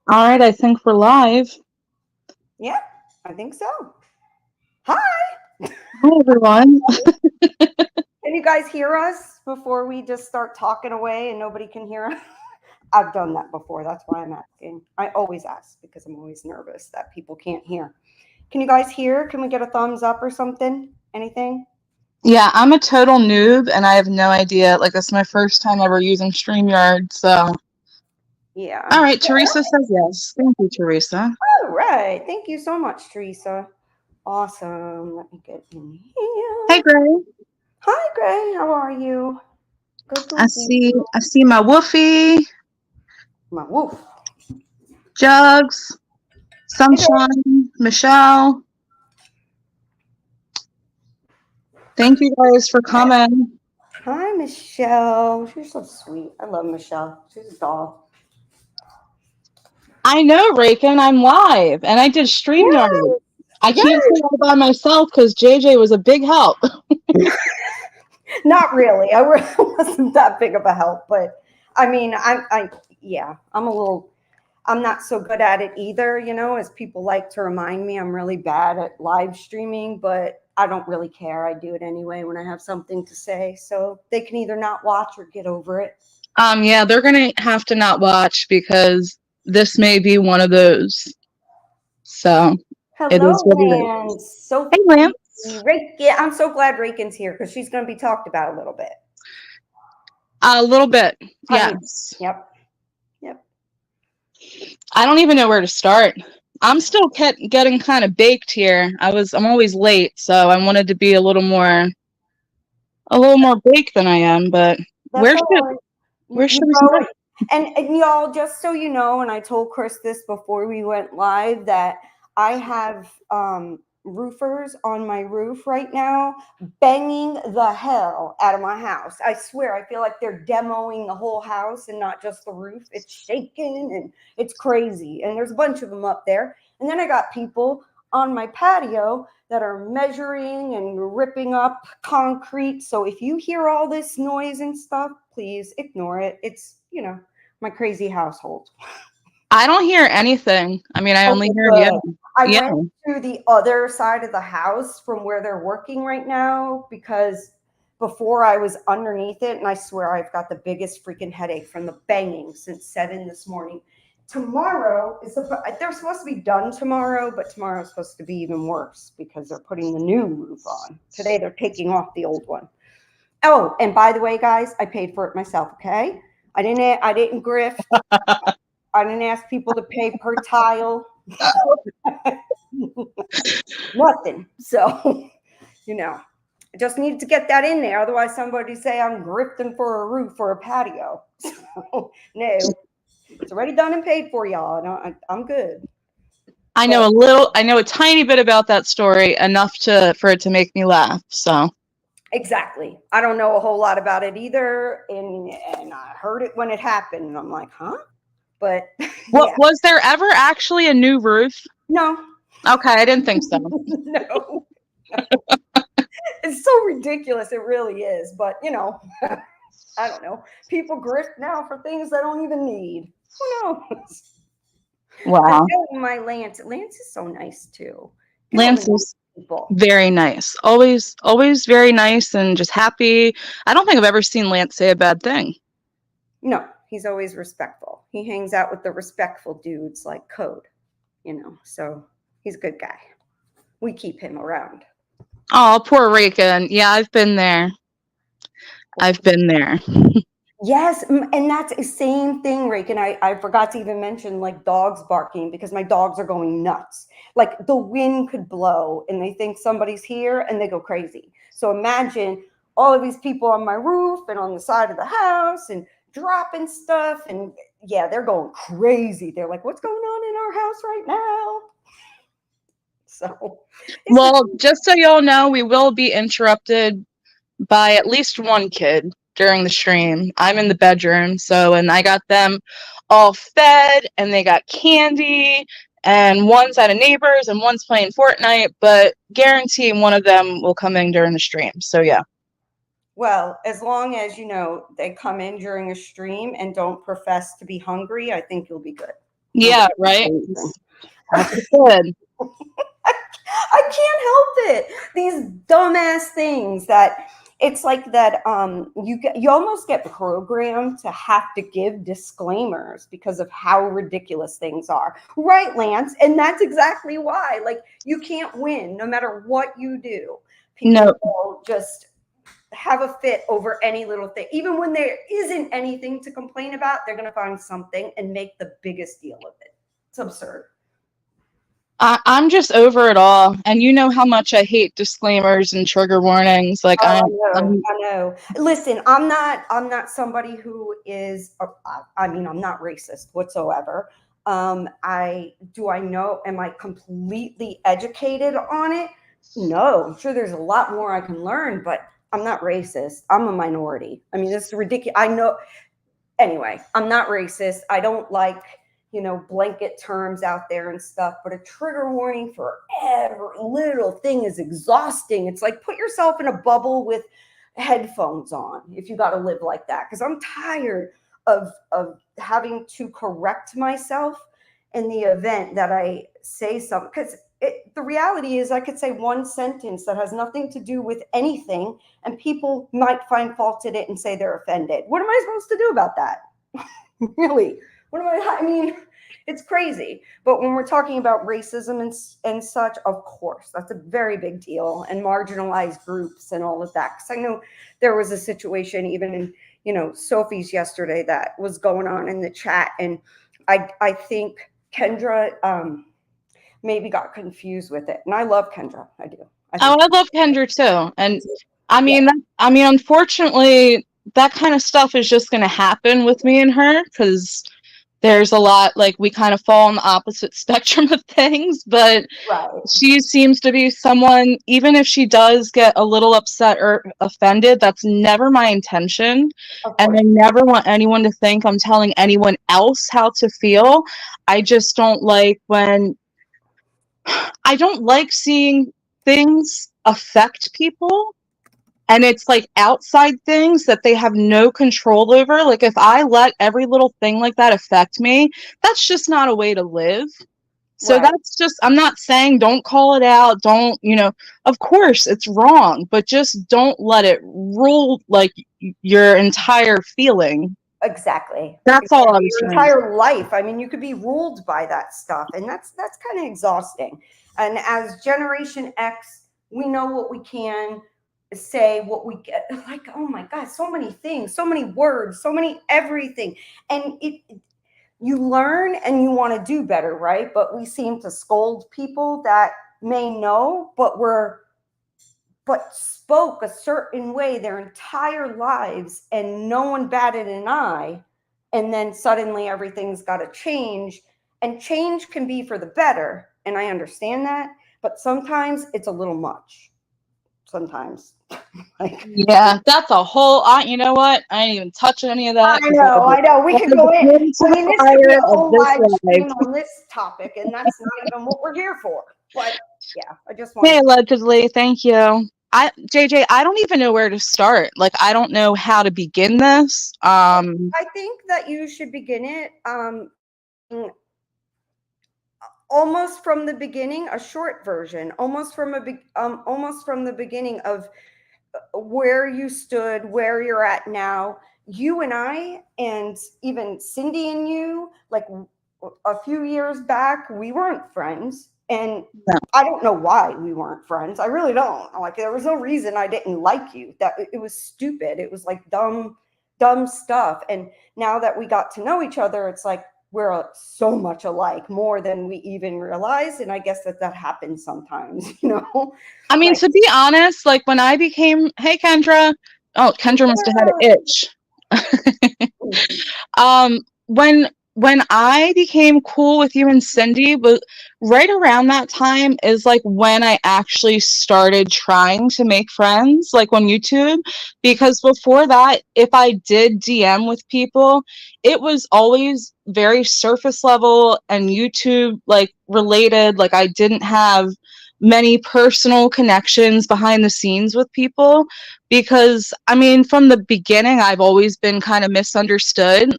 All right, I think we're live. Yeah, I think so. Hi. Hi, everyone. Can you guys hear us before we just start talking away and nobody can hear us? I've done that before. That's why I'm asking. I always ask because I'm always nervous that people can't hear. Can you guys hear? Can we get a thumbs up or something? Anything? Yeah, I'm a total noob, and I have no idea. Like, this is my first time ever using StreamYard, so. Yeah. All right, Teresa says yes. Thank you, Teresa. All right. Thank you so much, Teresa. Awesome. Let me get in Hey, here. Gray. Hi, Gray. How are you? Good, I good, thank see, you. I see my Woofy, My woof. Jugs, Hey, Gray. Sunshine, Michelle. Thank you guys for coming. Hi, Michelle. She's so sweet. I love Michelle. She's a doll. I know, Raken, I'm live, and I did StreamYard. Yes, I can't say yes. all by myself because JJ was a big help. Not really. I wasn't that big of a help, but I mean, yeah, I'm a little. I'm not so good at it either. As people like to remind me, I'm really bad at live streaming, but I don't really care. I do it anyway when I have something to say, so they can either not watch or get over it. Yeah, they're gonna have to not watch because this may be one of those. So it is Hello, what it is. Lance. Hey, Sophie. Lance. Yeah, I'm so glad Raken's here because she's going to be talked about a little bit. A little bit, I mean, yes. yep, yep. I don't even know where to start. I'm still getting kind of baked here. I'm always late, so I wanted to be a little more baked than I am. But That's where all should right. where You should we go start? it. And y'all, just so you know, and I told Chris this before we went live, that I have roofers on my roof right now banging the hell out of my house. I swear, I feel like they're demoing the whole house and not just the roof. It's shaking and it's crazy. And there's a bunch of them up there. And then I got people on my patio that are measuring and ripping up concrete. So if you hear all this noise and stuff, please ignore it. It's, my crazy household. I don't hear anything. I mean, I only Okay, hear you. good. I Yeah. went to the other side of the house from where they're working right now because before I was underneath it, and I swear I've got the biggest freaking headache from the banging since 7 this morning. Tomorrow they're supposed to be done tomorrow, but tomorrow's supposed to be even worse because they're putting the new roof on. Today they're taking off the old one. Oh, and by the way, guys, I paid for it myself. Okay, I didn't grift. I didn't ask people to pay per tile. Nothing. So, I just needed to get that in there. Otherwise, somebody say I'm grifting for a roof or a patio. So, no, it's already done and paid for, y'all. No, I'm good. But I know a tiny bit about that story, enough for it to make me laugh. So, exactly, I don't know a whole lot about it either, and I heard it when it happened, and I'm like, huh? But what yeah, was there ever actually a new roof? no, Okay, I didn't think so. no, it's so ridiculous. It really is. But I don't know. People grift now for things they don't even need. Who knows? I'm Wow. getting my Lance. Lance is so nice too. Get all the Lance nice is people. very nice. Always very nice and just happy. I don't think I've ever seen Lance say a bad thing. No, he's always respectful. He hangs out with the respectful dudes like Code, so he's a good guy. We keep him around. Oh, poor Reagan. Yeah, I've been there. I've been there. Yes, and that's the same thing, Rake. And I forgot to even mention like dogs barking because my dogs are going nuts. Like the wind could blow and they think somebody's here and they go crazy. So imagine all of these people on my roof and on the side of the house and dropping stuff. And yeah, they're going crazy. They're like, what's going on in our house right now? So it's just, Well, just so y'all know, we will be interrupted by at least one kid during the stream. I'm in the bedroom, and I got them all fed and they got candy, and one's at a neighbor's and one's playing Fortnite, but guarantee one of them will come in during the stream. So yeah. well, as long as they come in during a stream and don't profess to be hungry, I think you'll be good. Yeah, right. That's good. I can't help it. These dumbass things that it's like that you almost get programmed to have to give disclaimers because of how ridiculous things are. Right, Lance? And that's exactly why. Like you can't win no matter what you do. People No, will just have a fit over any little thing. Even when there isn't anything to complain about, they're going to find something and make the biggest deal of it. It's absurd. I'm just over it all, and you know how much I hate disclaimers and trigger warnings. Like Oh, I'm I know. Listen, I'm not somebody who is. I mean, I'm not racist whatsoever. I know? Am I completely educated on it? No, I'm sure there's a lot more I can learn, but I'm not racist. I'm a minority. I mean, this is ridiculous. I know. Anyway, I'm not racist. I don't like, blanket terms out there and stuff, but a trigger warning for every little thing is exhausting. It's like put yourself in a bubble with headphones on if you got to live like that. Because I'm tired of having to correct myself in the event that I say something. Because the reality is I could say one sentence that has nothing to do with anything and people might find fault in it and say they're offended. What am I supposed to do about that? Really? I mean, it's crazy. But when we're talking about racism and such, of course, that's a very big deal, and marginalized groups and all of that. Because I know there was a situation even in, Sophie's yesterday that was going on in the chat. And I think Kendra maybe got confused with it. And I love Kendra. I do. I love Kendra too, and I Yeah. mean, unfortunately, that kind of stuff is just going to happen with me and her because there's a lot, like, we kind of fall on the opposite spectrum of things, but Right. she seems to be someone, even if she does get a little upset or offended, that's never my intention. Of And course. I never want anyone to think I'm telling anyone else how to feel. I just don't like I don't like seeing things affect people, and it's like outside things that they have no control over. Like if I let every little thing like that affect me, that's just not a way to live. So Right. that's just, I'm not saying don't call it out, don't, of course it's wrong, but just don't let it rule like your entire feeling. Exactly. That's all I was Your trying to say. entire life. I mean, you could be ruled by that stuff, and that's kind of exhausting. And as Generation X, we know what we can say, what we get. Like, oh my God, so many things, so many words, so many everything, and you learn and you want to do better, right? But we seem to scold people that may know, but spoke a certain way their entire lives and no one batted an eye. And then suddenly everything's got to change. And change can be for the better. And I understand that. But sometimes it's a little much. Sometimes. Yeah, that's a whole, you know what? I ain't even touch any of that. I know. We could go in. I mean, this could be a whole live stream on this topic, and that's not even what we're here for. But yeah, I just want Hey, to. allegedly, thank you. JJ, I don't even know where to start. Like, I don't know how to begin this. I think that you should begin it almost from the beginning, a short version, almost from the beginning of where you stood, where you're at now. You and I, and even Cindy and you, like a few years back, we weren't friends. And No. I don't know why we weren't friends. I really don't. Like, there was no reason I didn't like you. That it was stupid. It was like dumb stuff. And now that we got to know each other, it's like we're so much alike, more than we even realize. And I guess that happens sometimes, I mean, like, to be honest, like when I became, hey, Kendra. Oh, Kendra must have had an itch. um when I became cool with you and Cindy, but right around that time is like when I actually started trying to make friends, like on YouTube, because before that, if I did DM with people, it was always very surface level and YouTube like related. Like I didn't have many personal connections behind the scenes with people, because I mean, from the beginning, I've always been kind of misunderstood.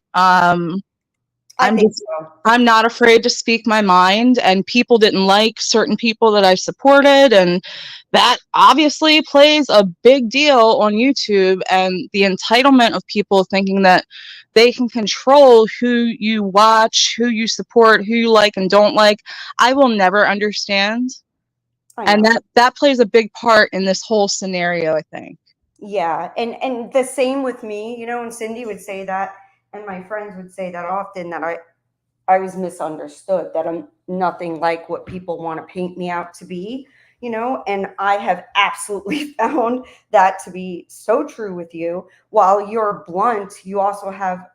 I think so. I'm not afraid to speak my mind, and people didn't like certain people that I supported, and that obviously plays a big deal on YouTube, and the entitlement of people thinking that they can control who you watch, who you support, who you like and don't like. I will never understand. I And know. that plays a big part in this whole scenario, I think. Yeah, and the same with me, you know, and Cindy would say that, and my friends would say that often, that I was misunderstood, that I'm nothing like what people want to paint me out to be, you know, and I have absolutely found that to be so true with you. While you're blunt, you also have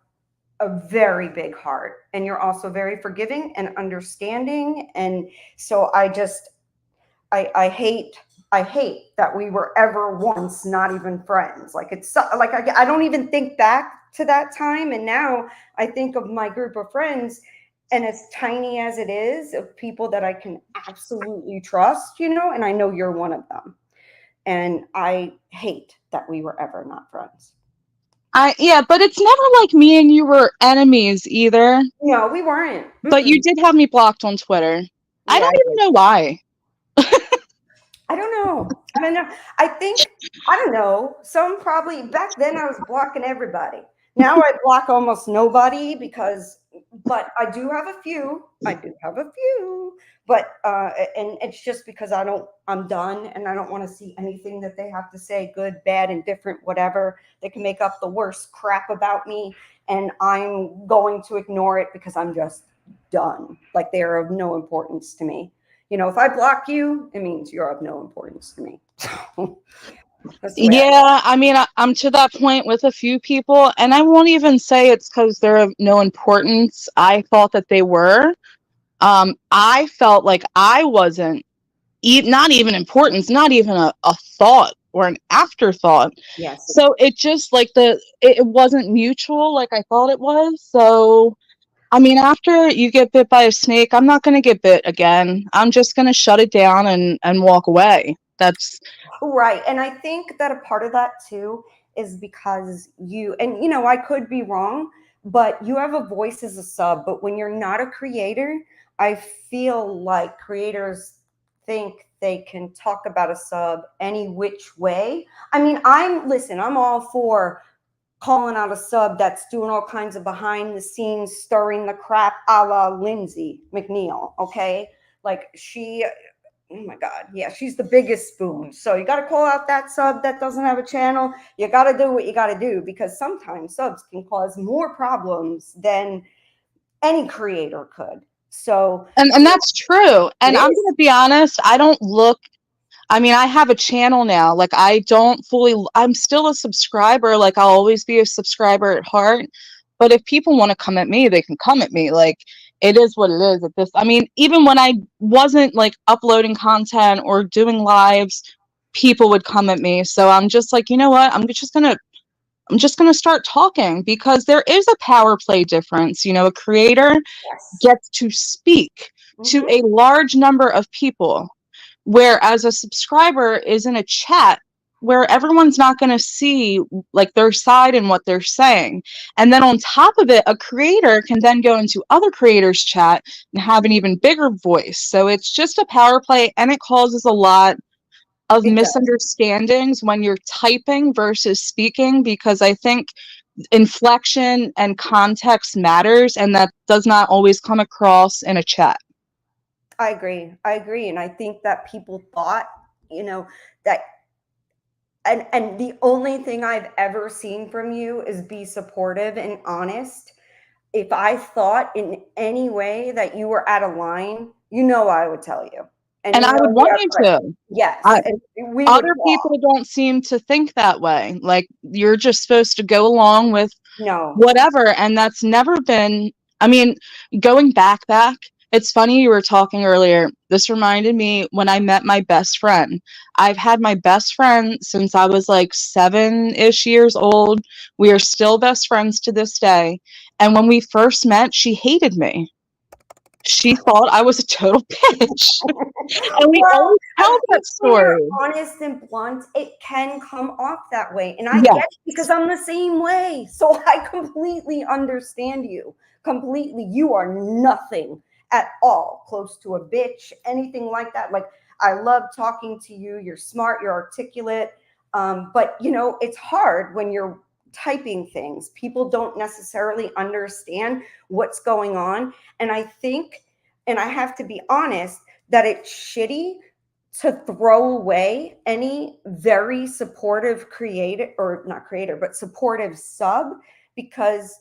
a very big heart, and you're also very forgiving and understanding. And so I hate that we were ever once not even friends. Like like I don't even think back to that time, and now I think of my group of friends, and as tiny as it is, of people that I can absolutely trust, you know, and I know you're one of them. And I hate that we were ever not friends. Yeah, but it's never like me and you were enemies either. No, we weren't. But you Mm-mm. did have me blocked on Twitter. I Yeah, I don't even did. know why. I don't know. I don't know. I think I don't know. Some probably back then I was blocking everybody. Now I block almost nobody because, but I do have a few. I do have a few, but and it's just because I'm done, and I don't want to see anything that they have to say, good, bad, indifferent, whatever. They can make up the worst crap about me, and I'm going to ignore it because I'm just done. Like they are of no importance to me. You know, if I block you, it means you're of no importance to me. That's the way I go. Yeah, I mean, I'm to that point with a few people, and I won't even say it's because they're of no importance. I thought that they were. I felt like I wasn't, not even importance, not even a thought or an afterthought. Yes. So it just like it wasn't mutual like I thought it was. So I mean, after you get bit by a snake, I'm not going to get bit again. I'm just going to shut it down and walk away. That's Right. And I think that a part of that too is because and you know, I could be wrong, but you have a voice as a sub. But when you're not a creator, I feel like creators think they can talk about a sub any which way. I mean, I'm all for calling out a sub that's doing all kinds of behind the scenes, stirring the crap a la Lindsay McNeil. Okay. Like oh my God. Yeah. She's the biggest spoon. So you got to call out that sub that doesn't have a channel. You got to do what you got to do, because sometimes subs can cause more problems than any creator could. So and that's true. it And I'm is. going to be honest, I don't look I mean, I have a channel now. Like I don't fully I'm still a subscriber, like I'll always be a subscriber at heart. But if people want to come at me, they can come at me. Like it is what it is at this. I mean, even when I wasn't like uploading content or doing lives, people would come at me. So I'm just like, you know what? I'm just going to start talking because there is a power play difference. You know, a creator Yes. gets to speak to Mm-hmm. a large number of people, whereas a subscriber is in a chat where everyone's not going to see like their side and what they're saying. And then on top of it, a creator can then go into other creators chat and have an even bigger voice. So it's just a power play, and it causes a lot of It does. misunderstandings when you're typing versus speaking, because I think inflection and context matters, and that does not always come across in a chat. I agree. I agree. And I think that people thought, you know, that and the only thing I've ever seen from you is be supportive and honest. If I thought in any way that you were out of line, you know I would tell you. And And you I know would we want have you friends. to. Yes. I, And we would Other talk. people don't seem to think that way. Like you're just supposed to go along with No. whatever, and that's never been, I mean, going back, it's funny you were talking earlier. This reminded me when I met my best friend. I've had my best friend since I was like 7-ish years old. We are still best friends to this day. And when we first met, she hated me. She thought I was a total bitch. And we Well, always tell I that think when you're story. honest and blunt, it can come off that way. And I get it because Yes. I'm the same way. So I completely understand you. Completely. You are nothing at all close to a bitch, anything like that. Like, I love talking to you. You're smart, you're articulate. But, it's hard when you're typing things. People don't necessarily understand what's going on. And I think, and I have to be honest, that it's shitty to throw away any very supportive creator, or not creator, but supportive sub because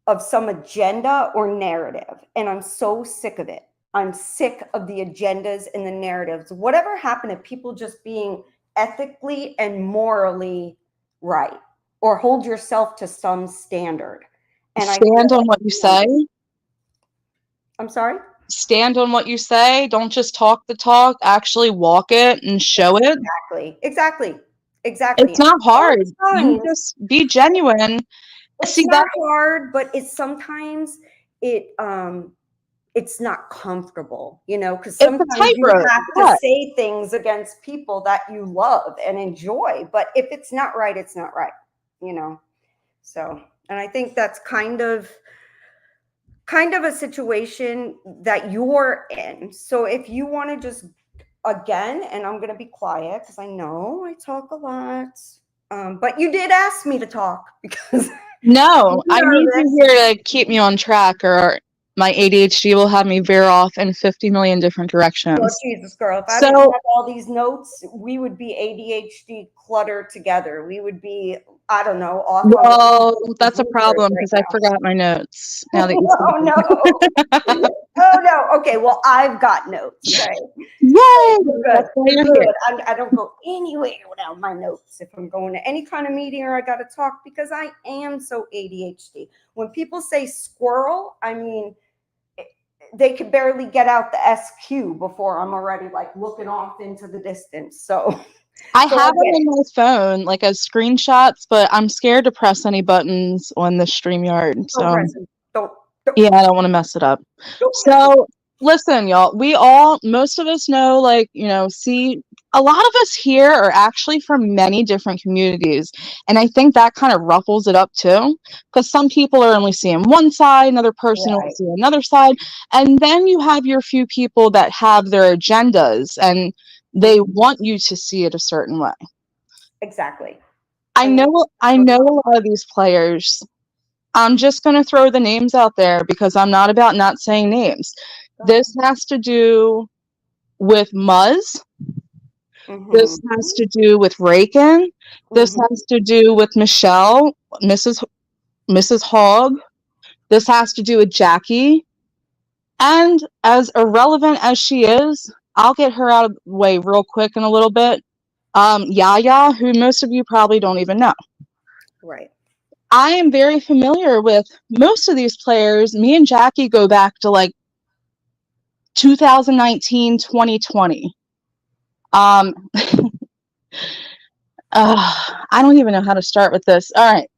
of some agenda or narrative. And I'm so sick of it. I'm sick of the agendas and the narratives. Whatever happened to people just being ethically and morally right, or hold yourself to some standard? And I feel Stand on like, what you say. I'm sorry? Stand on what you say. Don't just talk the talk, actually walk it and show it. Exactly. It's not hard. You Sometimes just be genuine. it's See that not hard, but it's sometimes it's not comfortable, because it's a sometimes you tightrope. have to Yeah. say things against people that you love and enjoy. But if it's not right, it's not right. So, and I think that's kind of a situation that you're in. So if you want to just, again, and I'm going to be quiet because I know I talk a lot, but you did ask me to talk because No, I'm I need nervous. you here to keep me on track, or my ADHD will have me veer off in 50 million different Oh, directions. Jesus, girl. If I didn't So, have all these notes, we would be ADHD cluttered together. We would be, I don't know, off on well, that's a right problem because I forgot my notes now that you now. Oh, said no. Oh, no. Okay. Well, I've got notes. Okay. Yay! We're That's good. why We're you're here. good. I don't go anywhere without my notes. If I'm going to any kind of meeting or I got to talk, because I am so ADHD. When people say squirrel, I mean, they could barely get out the SQ before I'm already like looking off into the distance. So, I so I have them get it. on my phone, like as screenshots, but I'm scared to press any buttons on the StreamYard. Don't So, press it. Don't, yeah, I don't want to mess it up. don't mess it. So, listen, y'all, most of us know, like, see, a lot of us here are actually from many different communities. And I think that kind of ruffles it up too, because some people are only seeing one side, another person will Right. see another side. And then you have your few people that have their agendas and they want you to see it a certain way. Exactly. I And know I know a lot of these players. I'm just going to throw the names out there because I'm not about not saying names. This has to do with Muzz. This mm-hmm. has to do with Rakin. This Mm-hmm. has to do with Michelle, Mrs. Hogg. This has to do with Jackie. And as irrelevant as she is, I'll get her out of the way real quick in a little bit. Yaya, who most of you probably don't even know. Right. I am very familiar with most of these players. Me and Jackie go back to like 2019, 2020. Um, I don't even know how to start with this. All right.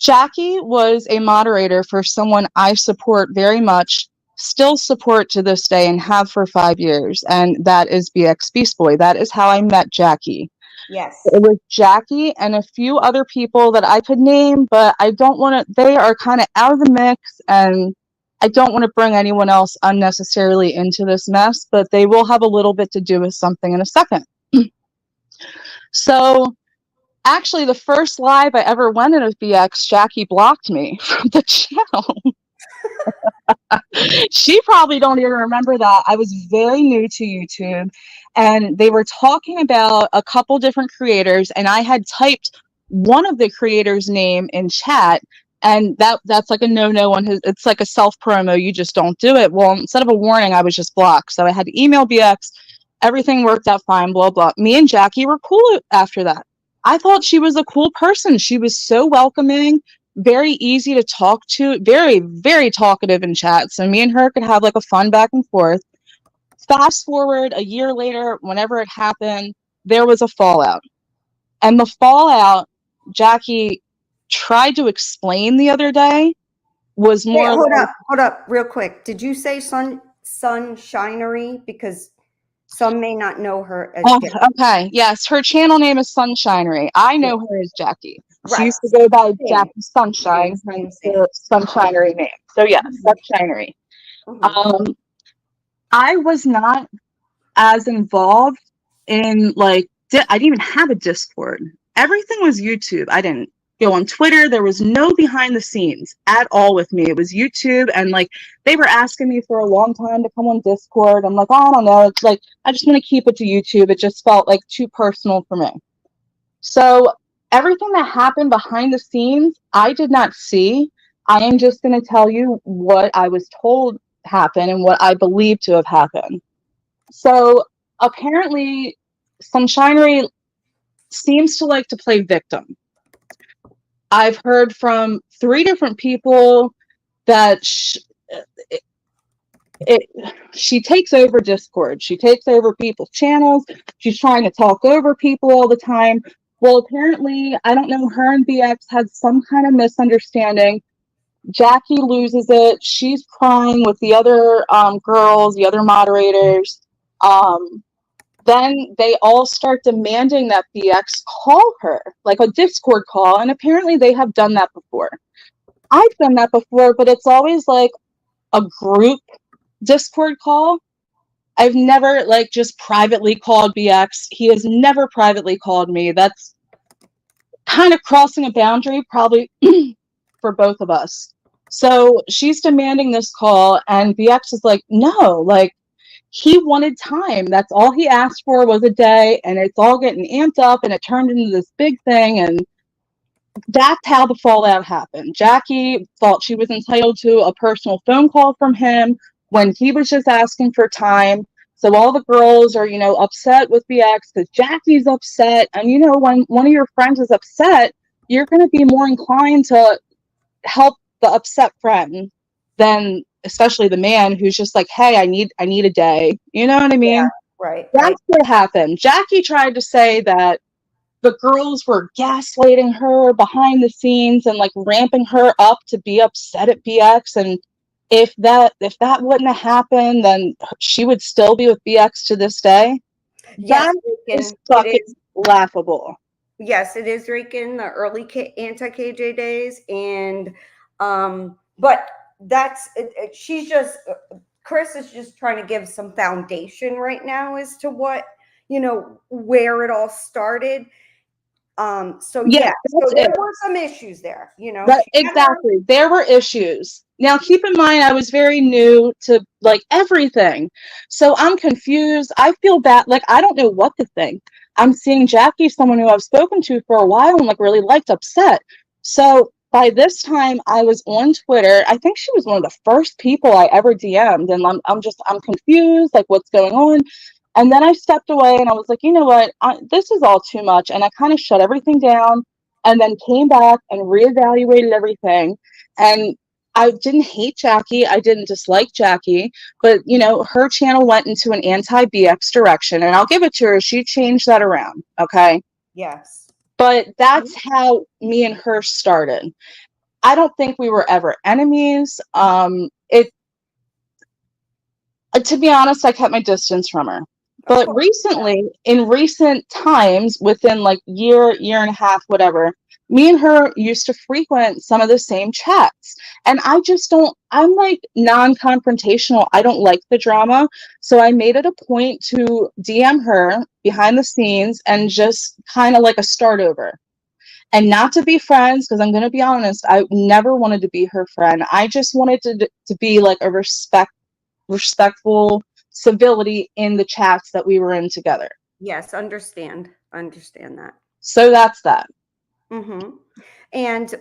Jackie was a moderator for someone I support very much, still support to this day, and have for 5 years. And that is BX Beast Boy. That is how I met Jackie. Yes. It was Jackie and a few other people that I could name, but I don't want to, they are kind of out of the mix, and I don't want to bring anyone else unnecessarily into this mess, but they will have a little bit to do with something in a second. So, actually, the first live I ever went in with BX, Jackie blocked me from the channel. She probably don't even remember that. I was very new to YouTube, and they were talking about a couple different creators, and I had typed one of the creators' name in chat, and that's like a no-no on his. It's like a self-promo. You just don't do it. Well, instead of a warning, I was just blocked. So I had to email BX. Everything worked out fine. Blah blah. Me and Jackie were cool after that. I thought she was a cool person. She was so welcoming, very easy to talk to, very, very talkative in chat. So me and her could have like a fun back and forth. Fast forward a year later, whenever it happened, there was a fallout. And the fallout, Jackie tried to explain the other day, was Wait, more hold like, up real quick. Did you say Sunshinery, because some may not know her as Oh, Jackie. okay. Yes, her channel name is Sunshinery. I know her as Jackie. She Right. used to go by Same. Jackie Sunshine, Same. hence the Sunshinery name. So yeah, Sunshinery. Um, I was not as involved in like I didn't even have a Discord. Everything was YouTube. I didn't go on Twitter. There was no behind the scenes at all with me. It was YouTube, and like they were asking me for a long time to come on Discord. I'm like, oh, I don't know. It's like I just want to keep it to YouTube. It just felt like too personal for me. So everything that happened behind the scenes, I did not see. I am just going to tell you what I was told happened and what I believe to have happened. So apparently, Sunshinery seems to like to play victim. I've heard from 3 different people that she takes over Discord. She takes over people's channels. She's trying to talk over people all the time. Well, apparently, I don't know, her and BX had some kind of misunderstanding. Jackie loses it. She's crying with the other girls, the other moderators. Then they all start demanding that BX call her, like a Discord call, and apparently they have done that before. I've done that before, but it's always like a group Discord call. I've never like just privately called BX. He has never privately called me. That's kind of crossing a boundary, probably for both of us. So she's demanding this call, and BX is like, no, like, he wanted time. That's all he asked for was a day, and it's all getting amped up, and it turned into this big thing, and that's how the fallout happened. Jackie thought she was entitled to a personal phone call from him when he was just asking for time. So all the girls are, upset with BX because Jackie's upset. And, when one of your friends is upset, you're going to be more inclined to help the upset friend than especially the man who's just like, hey, I need a day. You know what I mean? Yeah, right. That's what happened. Jackie tried to say that the girls were gaslighting her behind the scenes and like ramping her up to be upset at BX. And if that wouldn't have happened, then she would still be with BX to this day. Yes, That is fucking laughable. Yes, it is Reagan, the early anti-KJ days, and but that's she's just Chris is just trying to give some foundation right now as to what where it all started. So there were some issues there, Exactly. There were issues. Now, keep in mind, I was very new to like everything. So I'm confused. I feel bad. Like, I don't know what to think. I'm seeing Jackie, someone who I've spoken to for a while and like really liked, upset. So by this time I was on Twitter. I think she was one of the first people I ever DM'd. And I'm confused, like what's going on. And then I stepped away and I was like, you know what, this is all too much. And I kind of shut everything down and then came back and reevaluated everything. And I didn't hate Jackie. I didn't dislike Jackie. But, her channel went into an anti-BX direction. And I'll give it to her. She changed that around. Okay. Yes. But that's how me and her started. I don't think we were ever enemies. To be honest, I kept my distance from her. But recently, in recent times, within like year and a half, whatever, me and her used to frequent some of the same chats. And I'm like non-confrontational. I don't like the drama. So I made it a point to DM her behind the scenes and just kind of like a start over. And not to be friends, because I'm going to be honest, I never wanted to be her friend. I just wanted to be like a respectful civility in the chats that we were in together. Yes, understand that. So that's that. And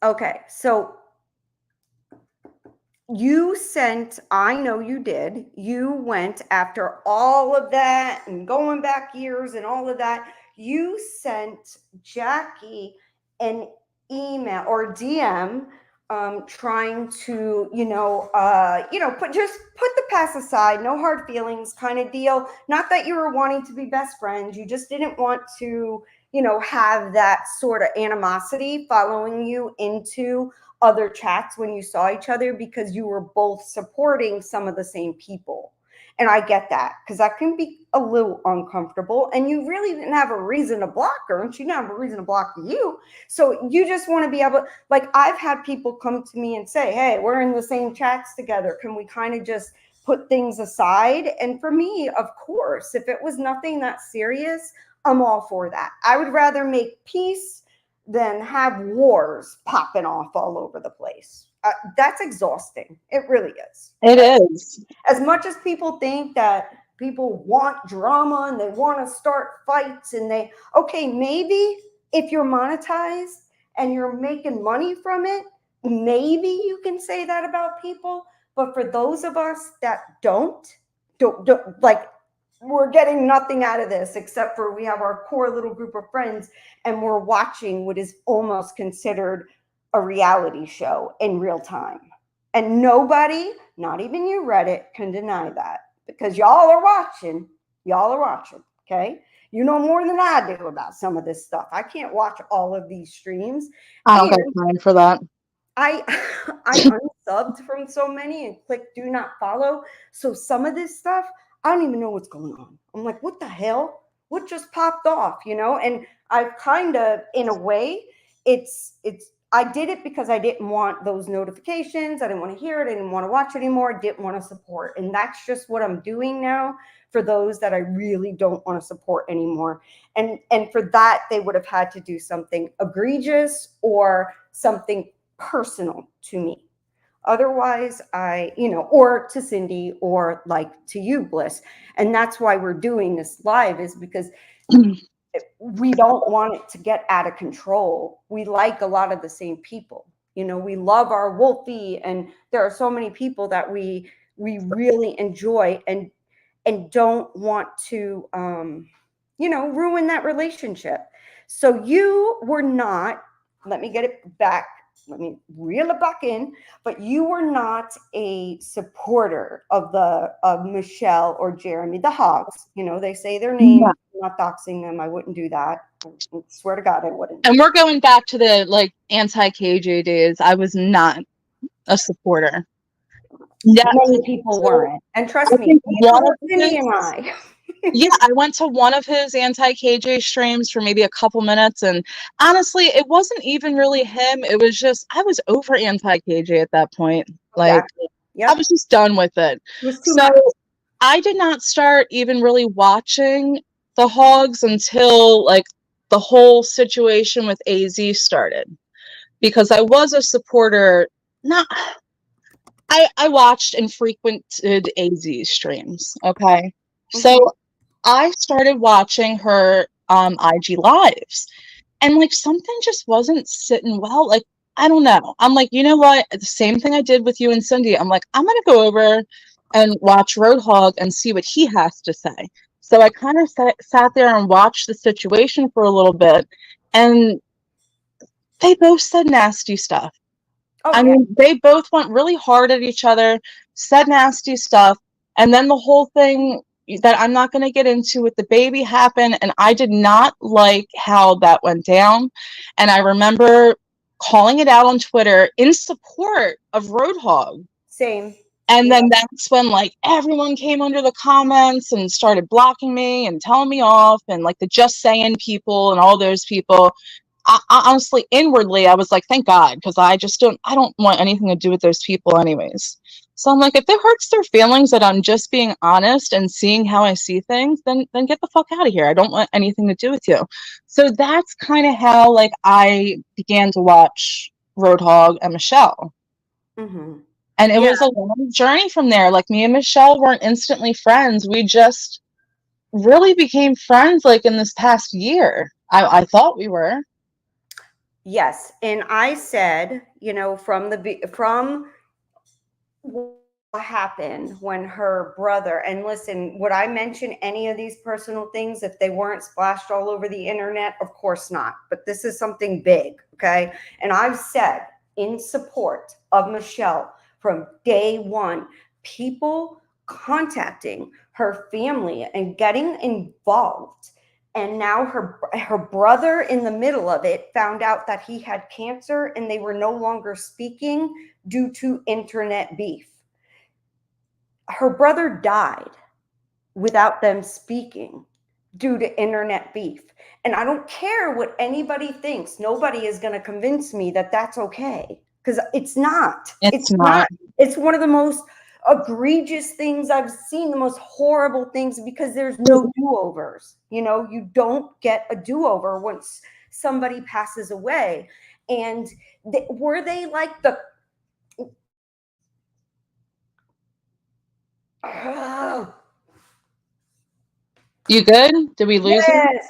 okay, so I know you did, you went after all of that and going back years and all of that, you sent Jackie an email or DM trying to, put the past aside, no hard feelings kind of deal. Not that you were wanting to be best friends. You just didn't want to, have that sort of animosity following you into other chats when you saw each other, because you were both supporting some of the same people. And I get that, because that can be a little uncomfortable, and you really didn't have a reason to block her, and she didn't have a reason to block you. So you just want to be able, like, I've had people come to me and say, hey, we're in the same chats together, can we kind of just put things aside? And for me, of course, if it was nothing that serious, I'm all for that. I would rather make peace than have wars popping off all over the place. That's exhausting. It really is. It is. As much as people think that people want drama and they want to start fights, and okay, maybe if you're monetized and you're making money from it, maybe you can say that about people. But for those of us that don't like, we're getting nothing out of this except for we have our core little group of friends, and we're watching what is almost considered a reality show in real time. And nobody, not even you, Reddit, can deny that, because y'all are watching. Y'all are watching, okay? You know more than I do about some of this stuff. I can't watch all of these streams. I don't got time for that. I unsubbed from so many and clicked do not follow. So some of this stuff, I don't even know what's going on. I'm like, what the hell? What just popped off? And I've kind of, in a way, I did it because I didn't want those notifications. I didn't want to hear it. I didn't want to watch it anymore. I didn't want to support. And that's just what I'm doing now for those that I really don't want to support anymore. And for that, they would have had to do something egregious or something personal to me. Otherwise, or to Cindy, or like to you, Bliss. And that's why we're doing this live, is because we don't want it to get out of control. We like a lot of the same people. We love our Wolfie, and there are so many people that we really enjoy and don't want to ruin that relationship. So you were not, let me get it back, let me reel it back in, but you were not a supporter of Michelle or Jeremy, the Hogs. They say their name. Yeah. I'm not doxing them. I wouldn't do that. I swear to God, I wouldn't. And we're going back to the anti-KJ days. I was not a supporter. Yeah, many people weren't, and trust me, Cindy and I. Yeah, I went to one of his anti-KJ streams for maybe a couple minutes, and honestly, it wasn't even really him. It was just, I was over anti-KJ at that point. Exactly. Yep. I was just done with it. It was too much. I did not start even really watching the Hogs until the whole situation with AZ started, because I was a supporter. I watched and frequented AZ streams. Okay. Mm-hmm. So I started watching her IG lives, and something just wasn't sitting well. I don't know. I'm like, you know what? The same thing I did with you and Cindy. I'm like, I'm gonna go over and watch Roadhog and see what he has to say. So I kind of sat there and watched the situation for a little bit, and they both said nasty stuff. I mean, they both went really hard at each other, said nasty stuff, and then the whole thing that I'm not going to get into with the baby happened, and I did not like how that went down. And I remember calling it out on Twitter in support of Roadhog. Same. And then that's when everyone came under the comments and started blocking me and telling me off, and the Just Saying people and all those people. I honestly, inwardly, I was like, thank God, because I don't want anything to do with those people anyways. So I'm like, if it hurts their feelings that I'm just being honest and seeing how I see things, then get the fuck out of here. I don't want anything to do with you. So that's kind of how I began to watch Roadhog and Michelle. Mm-hmm. And it was a long journey from there. Me and Michelle weren't instantly friends. We just really became friends in this past year. I thought we were. Yes, and I said, from what happened when her brother, and listen, would I mention any of these personal things if they weren't splashed all over the internet? Of course not. But this is something big, okay? And I've said in support of Michelle from day one, people contacting her family and getting involved And now her brother in the middle of it found out that he had cancer, and they were no longer speaking due to internet beef. Her brother died without them speaking due to internet beef. And I don't care what anybody thinks. Nobody is going to convince me that that's okay, because it's not. It's not. It's one of the most egregious things I've seen, the most horrible things, because there's no do-overs. You know, you don't get a do-over once somebody passes away. And were they like the You good? Did we lose you? yes.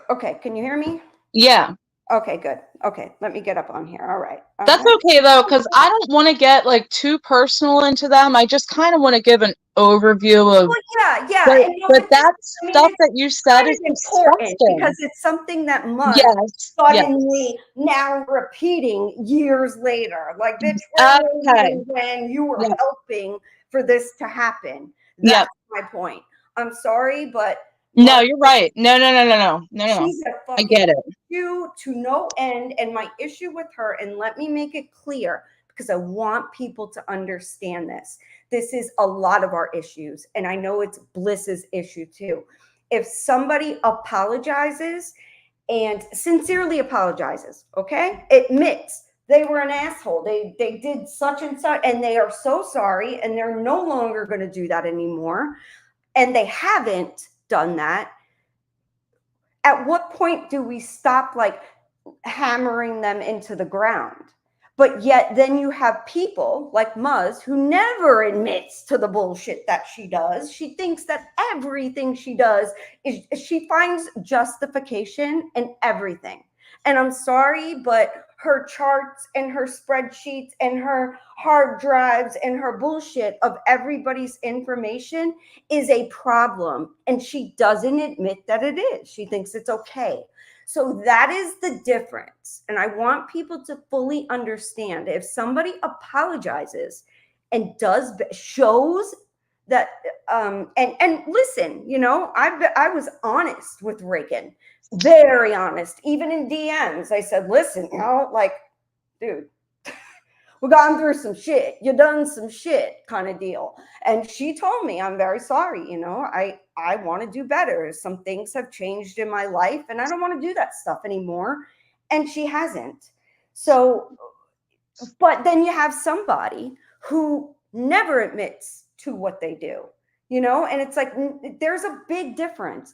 Okay, can you hear me? Yeah. Okay, good. Okay, let me get up on here. All right. That's okay though, because I don't want to get like too personal into them. I just kind of want to give an overview of. Well, yeah. But, And, but that stuff it's that you said is important disgusting. because it's something that must Yes. suddenly now repeating years later. Like, bitch, where were you when you were helping for this to happen? That's my point. I'm sorry, but no, you're right. No. She's a I fucking get it. issue to no end. And my issue with her, and let me make it clear, because I want people to understand this. This is a lot of our issues. And I know it's Bliss's issue too. If somebody apologizes and sincerely apologizes, okay, admits they were an asshole, they did such and such, and they are so sorry, and they're no longer going to do that anymore, and they haven't done that, at what point do we stop like hammering them into the ground? But yet then you have people like Muzz who never admits to the bullshit that she does. She thinks that everything she does is, she finds justification in everything. And I'm sorry, but her charts and her spreadsheets and her hard drives and her bullshit of everybody's information is a problem. And she doesn't admit that it is. She thinks it's okay. So that is the difference. And I want people to fully understand, if somebody apologizes and shows that and listen, you know, I was honest with Reagan, very honest, even in DMs. I said, listen, you know, like, dude, we gone through some shit, you done some shit, kind of deal. And she told me, I'm very sorry, you know, I want to do better. Some things have changed in my life and I don't want to do that stuff anymore. And she hasn't. So, but then you have somebody who never admits to what they do, you know, and it's like, there's a big difference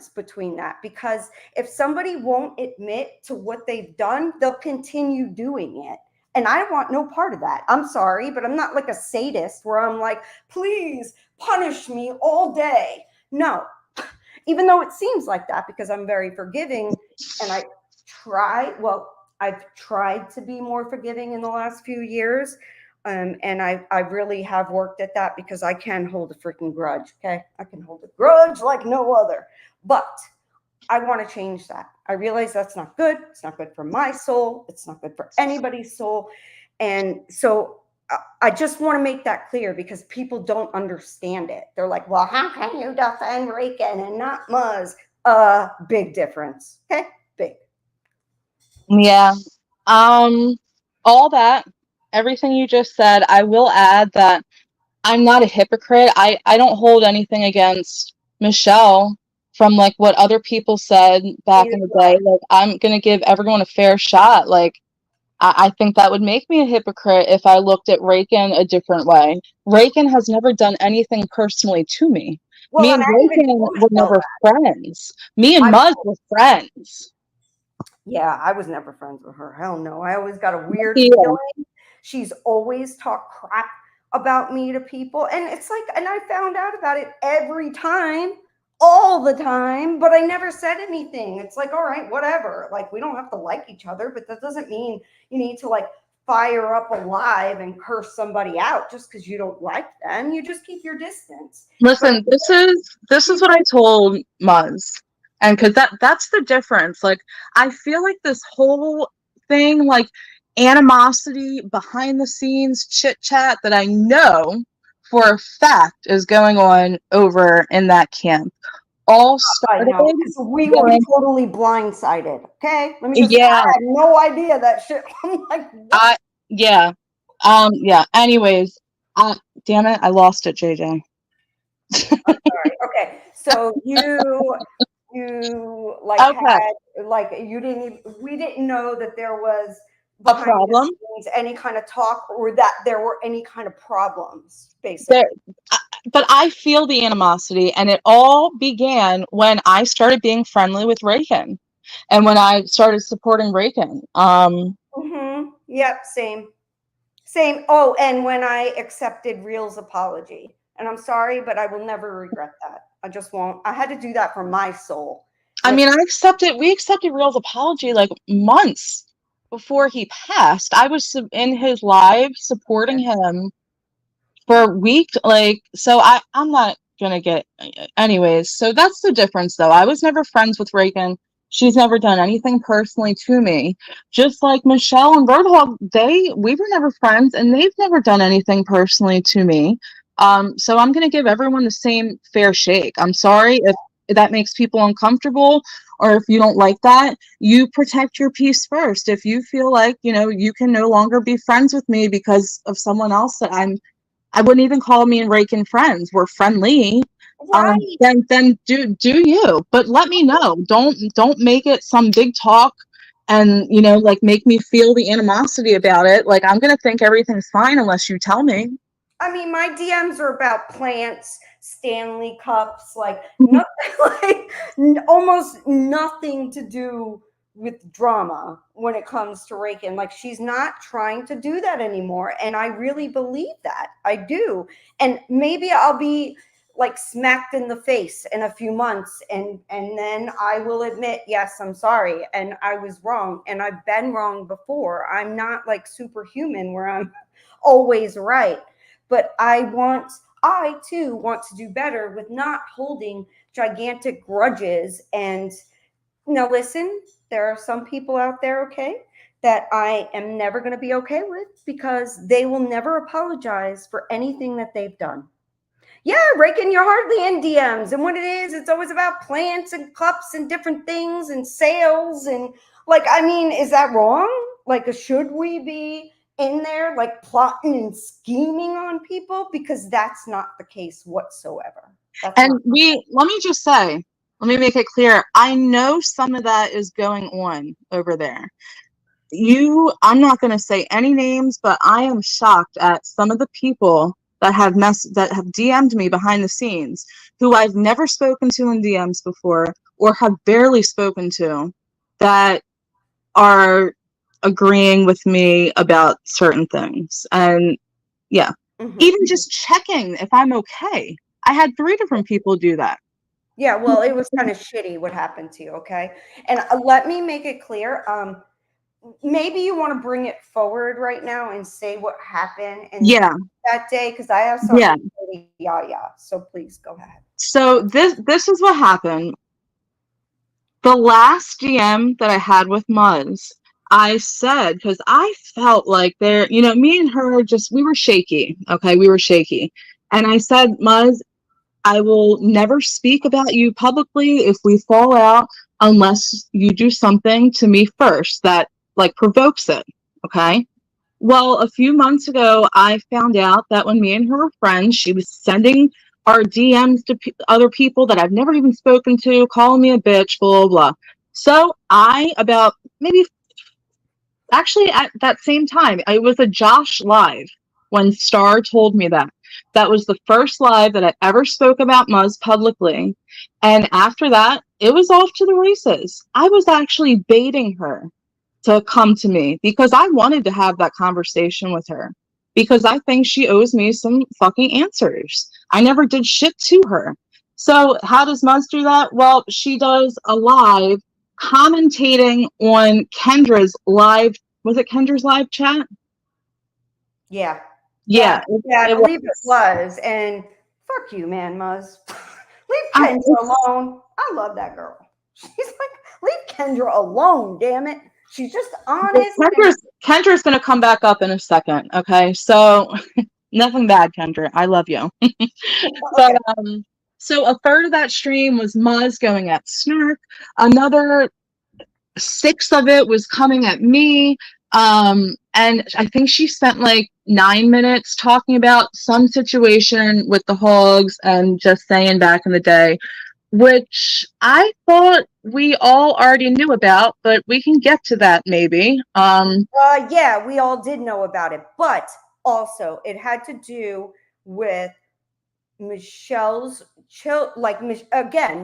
between that, because if somebody won't admit to what they've done, they'll continue doing it. And I want no part of that. I'm sorry, but I'm not like a sadist where I'm like, please punish me all day. No, even though it seems like that, because I'm very forgiving and I've tried to be more forgiving in the last few years. And I really have worked at that, because I can hold a freaking grudge. Okay. I can hold a grudge like no other, but I want to change that. I realize that's not good. It's not good for my soul. It's not good for anybody's soul. And so I just want to make that clear, because people don't understand it. They're like, well, how can you defend Reagan and not Muzz? Big difference. Okay. Big. Yeah. All that, everything you just said, I will add that I'm not a hypocrite. I don't hold anything against Michelle from like what other people said back in the day. Like, I'm gonna give everyone a fair shot. Like, I think that would make me a hypocrite if I looked at Reagan a different way. Reagan has never done anything personally to me. Well, Me and Reagan were never friends. Me and Muzz were friends. Yeah, I was never friends with her. Hell no. I always got a weird feeling. She's always talked crap about me to people. And it's like, and I found out about it every time, all the time, but I never said anything. It's like, all right, whatever. Like, we don't have to like each other, but that doesn't mean you need to like fire up a live and curse somebody out just because you don't like them. You just keep your distance. Listen, this is what I told Muzz. And because that's the difference. Like, I feel like this whole thing, like animosity, behind the scenes chit chat that I know for a fact is going on over in that camp. all I started know, because we were when, totally blindsided. Okay, let me just say, yeah, I had no idea that shit. I'm like, what? I, yeah, yeah. Anyways, damn it, I lost it, JJ. Sorry. Okay, so you like Okay, had like you didn't we didn't know that there was a behind the problem. scenes any kind of talk or that there were any kind of problems, There, basically. but I feel the animosity, and it all began when I started being friendly with Reagan, and when I started supporting Reagan. Yep, same. Same. Oh, and when I accepted Real's apology. And I'm sorry, but I will never regret that. I just won't. I had to do that for my soul. I Like, mean, we accepted Real's apology like months before he passed. I was in his live supporting him for weeks, like, so I'm not gonna get, anyways. So that's the difference, though. I was never friends with Reagan. She's never done anything personally to me. Just like Michelle and Birdhog, we were never friends, and they've never done anything personally to me. So I'm gonna give everyone the same fair shake. I'm sorry if that makes people uncomfortable, or if you don't like that. You protect your peace first. If you feel like, you can no longer be friends with me because of someone else that I wouldn't even call me and Reagan friends. We're friendly. right. Then do you? But let me know. Don't make it some big talk, and like make me feel the animosity about it. Like, I'm gonna think everything's fine unless you tell me. I mean, my DMs are about plants, Stanley cups, like Mhm. nothing, like almost nothing to do with drama when it comes to Reagan. Like, she's not trying to do that anymore. And I really believe that. I do. And maybe I'll be like smacked in the face in a few months and then I will admit, yes, I'm sorry and I was wrong and I've been wrong before. I'm not like superhuman where I'm always right, but I too want to do better with not holding gigantic grudges. And now listen, there are some people out there, okay, that I am never going to be okay with because they will never apologize for anything that they've done. Yeah, Reagan, you're hardly in DMs. And what it is, it's always about plants and cups and different things and sales. And like, I mean, is that wrong? Like, should we be in there like plotting and scheming on people? Because that's not the case whatsoever. That's And not. let me just say, let me make it clear. I know some of that is going on over there. I'm not going to say any names, but I am shocked at some of the people that have DM'd me behind the scenes, who I've never spoken to in DMs before, or have barely spoken to, that are agreeing with me about certain things. And yeah, Mhm. even just checking if I'm okay. I had 3 different people do that. Yeah, well, it was kind of shitty what happened to you, okay? And let me make it clear. Maybe you want to bring it forward right now and say what happened and Yeah, that day because I have yeah. something really yeah. So please go ahead. So this is what happened. The last DM that I had with Muzz, I said, because I felt like me and her, we were shaky. Okay, we were shaky. And I said, Muzz, I will never speak about you publicly if we fall out unless you do something to me first that like provokes it. Okay. Well, a few months ago, I found out that when me and her were friends, she was sending our DMs to other people that I've never even spoken to, calling me a bitch, blah, blah, blah. So about maybe actually at that same time, it was a Josh live when Star told me that. That was the first live that I ever spoke about Muzz publicly. And after that, it was off to the races. I was actually baiting her to come to me because I wanted to have that conversation with her because I think she owes me some fucking answers. I never did shit to her. So how does Muzz do that? Well, she does a live commentating on Kendra's live. Was it Kendra's live chat? Yeah. Yeah, Yeah, I it believe it was. was. And fuck you, man, Muzz. Leave I, Kendra alone. I love that girl. She's like, leave Kendra alone, damn it. She's just honest and Kendra's gonna come back up in a second. Okay, so nothing bad, Kendra. I love you. But okay. So a third of that stream was Muzz going at Snark. Another six of it was coming at me. And I think she spent like 9 minutes talking about some situation with the hogs and just saying back in the day, which I thought we all already knew about, but we can get to that maybe. Yeah, we all did know about it, but also it had to do with Michelle's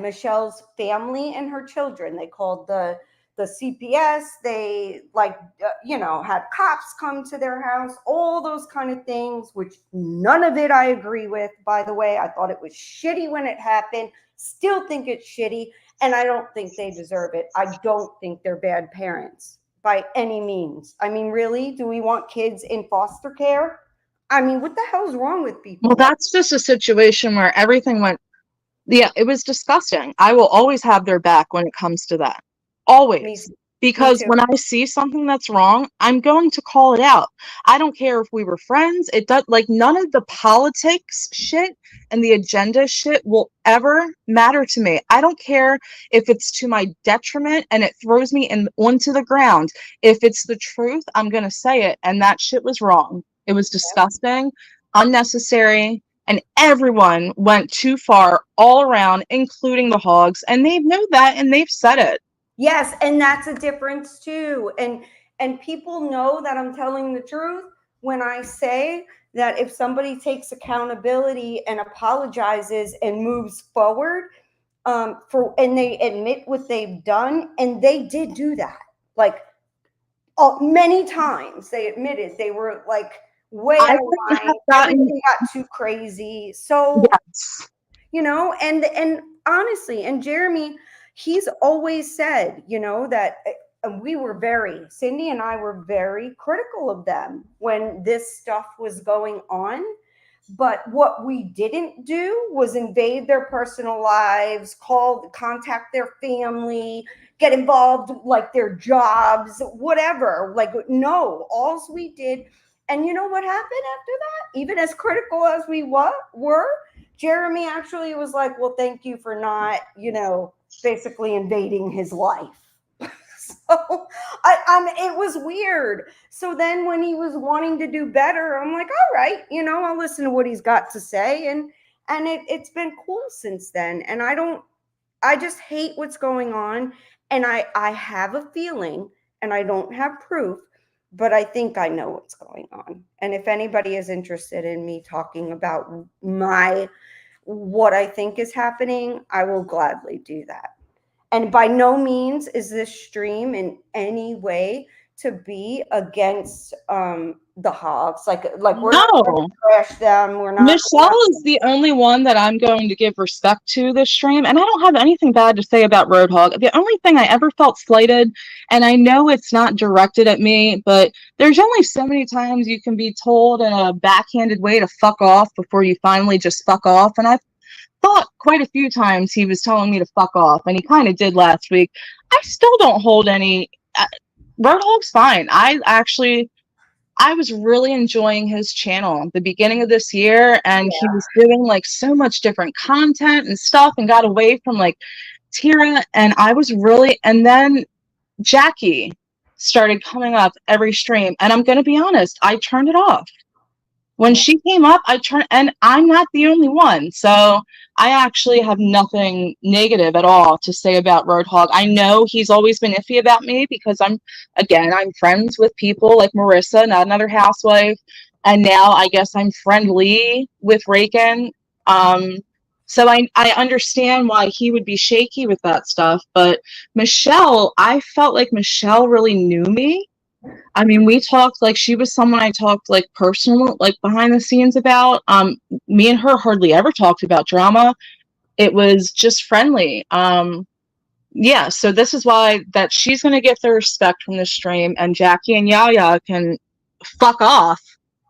Michelle's family and her children. They called the CPS. They had cops come to their house, all those kind of things, which none of it I agree with, by the way. I thought it was shitty when it happened, still think it's shitty, and I don't think they deserve it. I don't think they're bad parents by any means. I mean, really, do we want kids in foster care? I mean, what the hell's wrong with people? Well, that's just a situation where everything went, yeah, it was disgusting. I will always have their back when it comes to that. Me, Always. me Because too. when I see something that's wrong, I'm going to call it out. I don't care if we were friends. It does, like, none of the politics shit and the agenda shit will ever matter to me. I don't care if it's to my detriment and it throws me onto the ground. If it's the truth, I'm going to say it. And that shit was wrong. It was disgusting, unnecessary, and everyone went too far all around, including the hogs. And they know that and they've said it. Yes, and that's a difference too. And people know that I'm telling the truth when I say that if somebody takes accountability and apologizes and moves forward, and they admit what they've done, and they did do that. Like many times they admitted they were like way I out of wouldn't have line. gotten, Everything got too crazy. So, yes. and honestly, and Jeremy, he's always said, that we were Cindy and I were very critical of them when this stuff was going on. But what we didn't do was invade their personal lives, contact their family, get involved, like their jobs, whatever. Like, no, all we did. And you know what happened after that? Even as critical as we were, Jeremy actually was like, well, thank you for not, basically invading his life. So it was weird. So then when he was wanting to do better, I'm like, all right, I'll listen to what he's got to say. And it's been cool since then. And I just hate what's going on. And I have a feeling, and I don't have proof, but I think I know what's going on. And if anybody is interested in me talking about what I think is happening, I will gladly do that. And by no means is this stream in any way to be against the hogs. Like we're not going No. to trash them. Michelle is the only one that I'm going to give respect to this stream, and I don't have anything bad to say about Roadhog. The only thing I ever felt slighted, and I know it's not directed at me, but there's only so many times you can be told in a backhanded way to fuck off before you finally just fuck off. And I thought quite a few times he was telling me to fuck off, and he kind of did last week. I still don't hold any. Roadhog's fine. I was really enjoying his channel at the beginning of this year, and he was doing like so much different content and stuff and got away from like Tira, and I was really, and then Jackie started coming up every stream, and I'm going to be honest, I turned it off. When she came up, I turned, and I'm not the only one. So I actually have nothing negative at all to say about Roadhog. I know he's always been iffy about me because I'm friends with people like Marissa, not another housewife. And now I guess I'm friendly with Raken. So I understand why he would be shaky with that stuff. But Michelle, I felt like Michelle really knew me. I mean, we talked like she was someone I talked like personal, like behind the scenes about. Me and her hardly ever talked about drama. It was just friendly. Yeah, so this is why that she's gonna get the respect from this stream, and Jackie and Yaya can fuck off,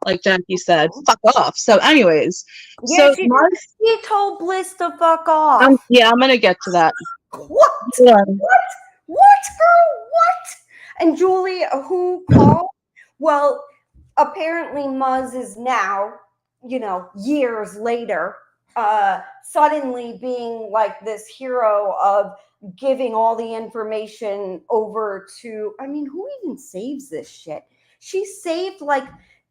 like Jackie said, fuck off. So, anyways, Yeah, so she told Bliss to fuck off. yeah, I'm gonna get to that. What? Yeah. What, girl? What? And Julie, who called? Well, apparently Muzz is now, years later, suddenly being like this hero of giving all the information over to, I mean, who even saves this shit? She saved like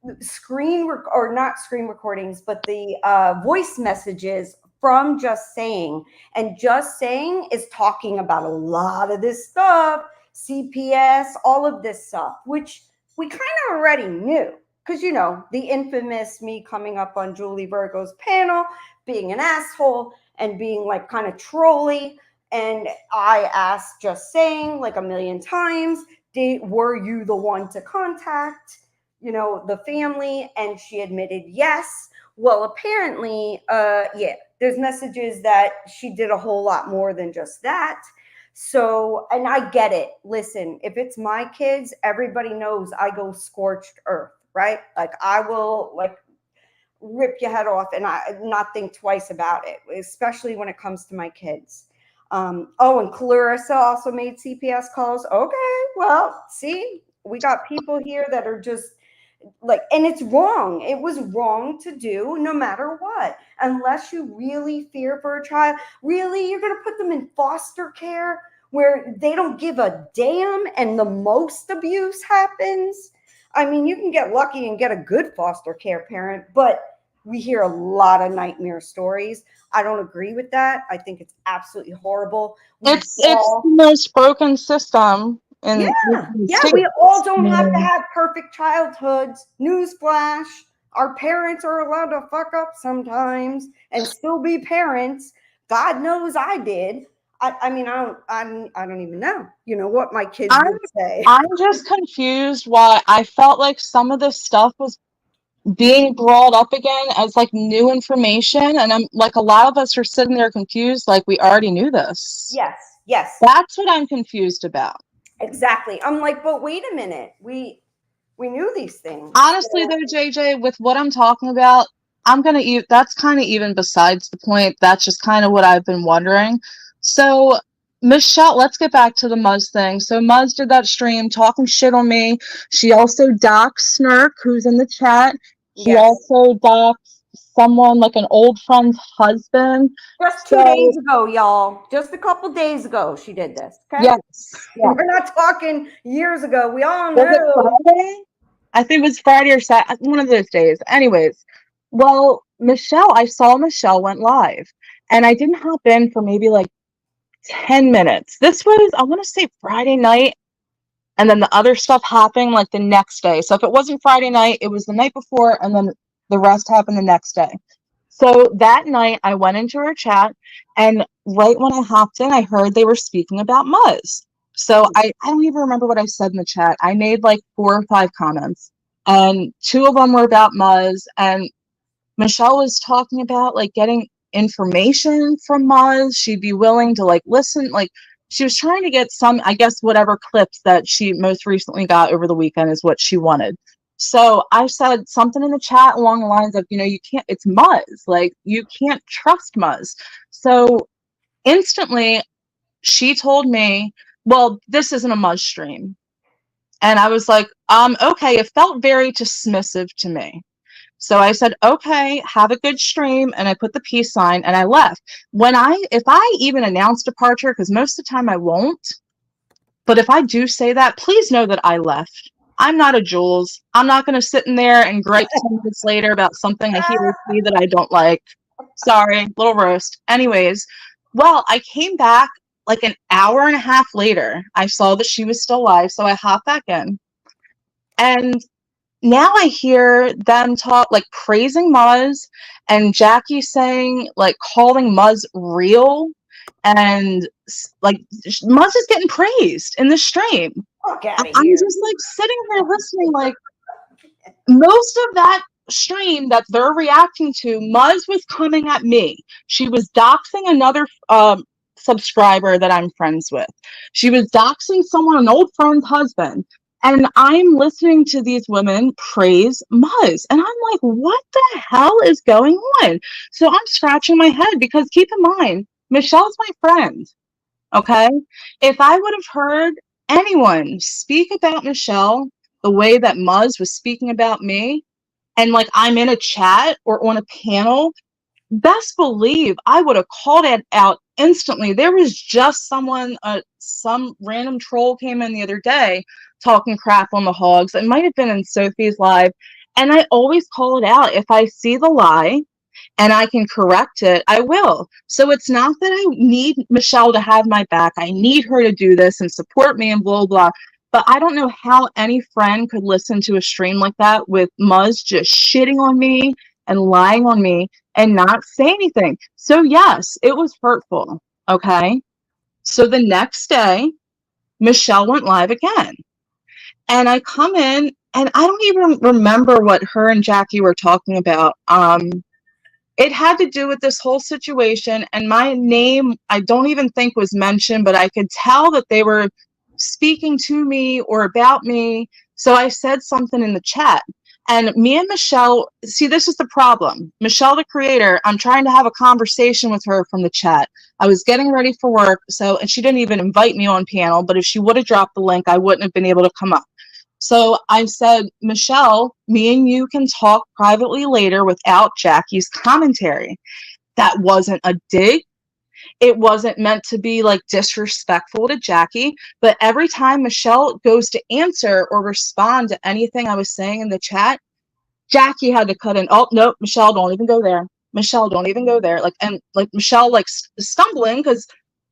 or not screen recordings, but the voice messages from Just Saying. And Just Saying is talking about a lot of this stuff, CPS, all of this stuff, which we kind of already knew. Because, you know, the infamous me coming up on Julie Virgo's panel, being an asshole and being like kind of trolly. And I asked Just Saying like a million times, were you the one to contact, you know, the family? And she admitted yes. Well, apparently, yeah, there's messages that she did a whole lot more than just that. So, and I get it. Listen, if it's my kids, everybody knows I go scorched earth, right? Like I will like rip your head off and I not think twice about it, especially when it comes to my kids. Oh, and Clarissa also made CPS calls. Okay, well, see, we got people here that are just like, and it's wrong. It was wrong to do no matter what. Unless you really fear for a child, really, you're going to put them in foster care where they don't give a damn and the most abuse happens. I mean, you can get lucky and get a good foster care parent, but we hear a lot of nightmare stories. I don't agree with that. I think it's absolutely horrible. It's the most broken system in the Yeah, States. we all don't have to have perfect childhoods. Newsflash. Our parents are allowed to fuck up sometimes and still be parents. God knows I did. I mean, I don't even know, you know, what my kids would say. I'm just confused why I felt like some of this stuff was being brought up again as like new information, and I'm like, a lot of us are sitting there confused, like we already knew this. Yes. That's what I'm confused about. Exactly. I'm like, but wait a minute. We knew these things. Honestly, though, JJ, with what I'm talking about, that's kind of even besides the point. That's just kind of what I've been wondering. So, Michelle, let's get back to the Muzz thing. So, Muzz did that stream talking shit on me. She also doxed Snark, who's in the chat. She also doxed someone, like an old friend's husband. Just 2 days ago, y'all. Just a couple days ago, she did this. Okay. Yes. We're not talking years ago. We all Was it know. Friday? I think it was Friday or Saturday, one of those days. Anyways, well, I saw Michelle went live, and I didn't hop in for maybe like 10 minutes. This was, I want to say, Friday night, and then the other stuff happened like the next day. So if it wasn't Friday night, it was the night before, and then the rest happened the next day. So that night, I went into her chat, and right when I hopped in, I heard they were speaking about Muzz. So I don't even remember what I said in the chat. I made like 4 or 5 comments, and 2 of them were about Muzz. And Michelle was talking about like getting information from Muzz. She'd be willing to like listen. Like she was trying to get some, I guess, whatever clips that she most recently got over the weekend is what she wanted. So I said something in the chat along the lines of, you know, you can't, it's Muzz. Like you can't trust Muzz. So instantly she told me, well, this isn't a Muzz stream. And I was like, okay, it felt very dismissive to me. So I said, okay, have a good stream. And I put the peace sign and I left. If I even announce departure, because most of the time I won't, but if I do say that, please know that I left. I'm not a Jules. I'm not going to sit in there and gripe 10 minutes later about something I hear that I don't like. Sorry, little roast. Anyways, well, I came back like an hour and a half later. I saw that she was still live, so I hopped back in. And now I hear them talk, like praising Muzz, and Jackie saying, like, calling Muzz real, and like Muzz is getting praised in the stream. Fuck out of here. I'm just like sitting here listening, like most of that stream that they're reacting to, Muzz was coming at me. She was doxing another subscriber that I'm friends with. She was doxing someone, an old friend's husband. And I'm listening to these women praise Muzz. And I'm like, what the hell is going on? So I'm scratching my head because keep in mind, Michelle's my friend. Okay? If I would have heard anyone speak about Michelle the way that Muzz was speaking about me, and like I'm in a chat or on a panel, best believe I would have called it out instantly. There was just someone, some random troll came in the other day talking crap on the hogs. It might have been in Sophie's live. And I always call it out. If I see the lie and I can correct it, I will. So it's not that I need Michelle to have my back. I need her to do this and support me and blah, blah. But I don't know how any friend could listen to a stream like that with Muzz just shitting on me and lying on me and not say anything. So yes, it was hurtful. Okay. So the next day, Michelle went live again. And I come in and I don't even remember what her and Jackie were talking about. It had to do with this whole situation, and my name, I don't even think was mentioned, but I could tell that they were speaking to me or about me. So I said something in the chat. And me and Michelle, see, this is the problem. Michelle, the creator, I'm trying to have a conversation with her from the chat. I was getting ready for work, and she didn't even invite me on panel, but if she would have dropped the link, I wouldn't have been able to come up. So I said, Michelle, me and you can talk privately later without Jackie's commentary. That wasn't a dig. It wasn't meant to be like disrespectful to Jackie, but every time Michelle goes to answer or respond to anything I was saying in the chat, Jackie had to cut in. Oh, no, Michelle, don't even go there. Michelle, don't even go there. Like Michelle, stumbling because,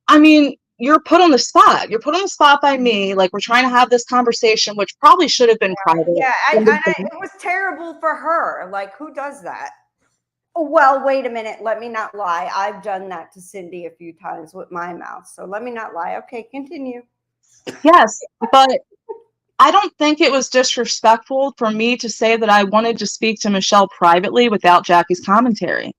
I mean, you're put on the spot. You're put on the spot by me. Like, we're trying to have this conversation, which probably should have been private. Yeah, it was terrible for her. Like, who does that? Well, wait a minute. Let me not lie. I've done that to Cindy a few times with my mouth. So let me not lie. Okay, continue. Yes, but I don't think it was disrespectful for me to say that I wanted to speak to Michelle privately without Jackie's commentary.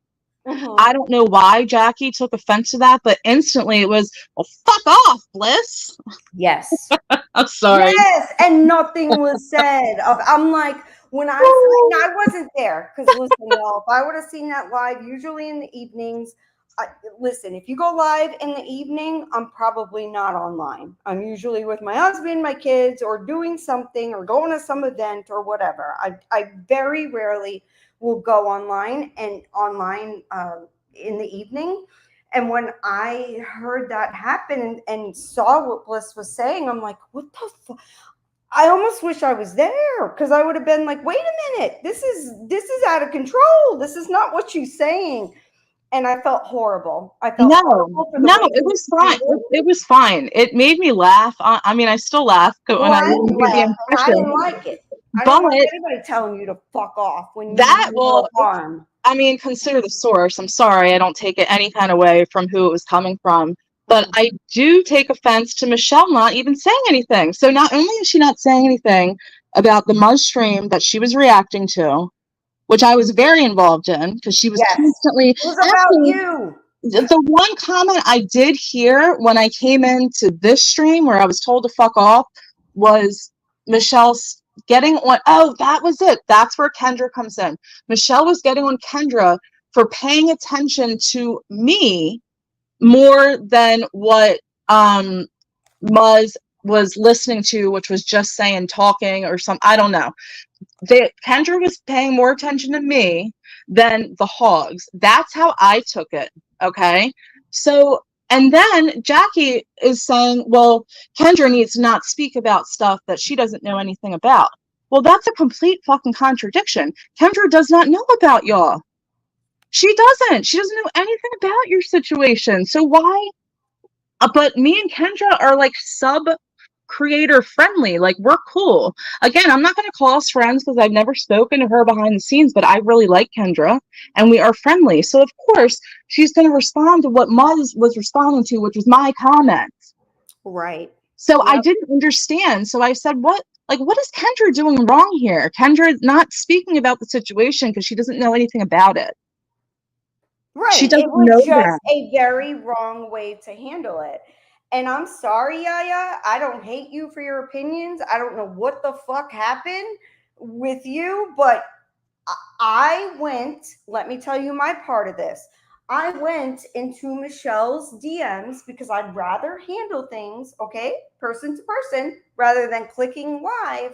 I don't know why Jackie took offense to that, but instantly it was, well, fuck off, Bliss. Yes. I'm sorry. Yes, and nothing was said. I'm like, when I wasn't there, because listen, y'all, if I would have seen that live, usually in the evenings, listen, if you go live in the evening, I'm probably not online. I'm usually with my husband, my kids, or doing something, or going to some event or whatever. I very rarely will go online in the evening. And when I heard that happen and saw what Bliss was saying, I'm like, what the fuck? I almost wish I was there, because I would have been like, wait a minute, this is out of control. This is not what she's saying. And I felt horrible. I felt horrible for the way it was fine. It was fine. It made me laugh. I mean, I still laugh when I didn't laughed, and I didn't like it. I don't like anybody telling you to fuck off when you harm. I mean, consider the source. I'm sorry, I don't take it any kind of way from who it was coming from. But I do take offense to Michelle not even saying anything. So not only is she not saying anything about the Muzz stream that she was reacting to, which I was very involved in, because she was constantly. It was about you. The one comment I did hear when I came into this stream where I was told to fuck off was Michelle's getting on. Oh, that was it. That's where Kendra comes in. Michelle was getting on Kendra for paying attention to me more than what Muzz was listening to, which was just saying talking or something. I don't know. Kendra was paying more attention to me than the hogs. That's how I took it. Okay. So, and then Jackie is saying, well, Kendra needs to not speak about stuff that she doesn't know anything about. Well, that's a complete fucking contradiction. Kendra does not know about y'all. She doesn't. She doesn't know anything about your situation. So why? But me and Kendra are like creator friendly. Like, we're cool. Again, I'm not going to call us friends because I've never spoken to her behind the scenes, but I really like Kendra and we are friendly. So of course she's going to respond to what Muzz was responding to, which was my comments. Right. So I didn't understand. So I said, what is Kendra doing wrong here? Kendra is not speaking about the situation because she doesn't know anything about it. Right. She doesn't it was know just that. a very wrong way to handle it. And I'm sorry, Yaya. I don't hate you for your opinions. I don't know what the fuck happened with you, but I went, let me tell you my part of this. I went into Michelle's DMs because I'd rather handle things, okay, person to person, rather than clicking live.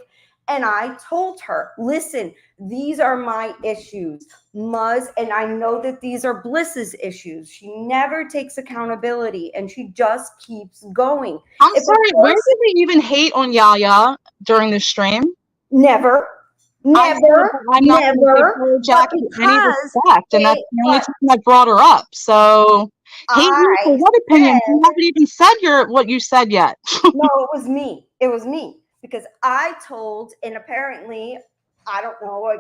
And I told her, listen, these are my issues. Muzz, and I know that these are Bliss's issues. She never takes accountability and she just keeps going. I'm sorry, where did we even hate on Yaya during the stream? Never. I said that I'm not going to give her Jackie any respect, and that's the only time I brought her up. So, hate me for what opinion? You haven't even said what you said yet. No, it was me. It was me because I told, and apparently, I don't know,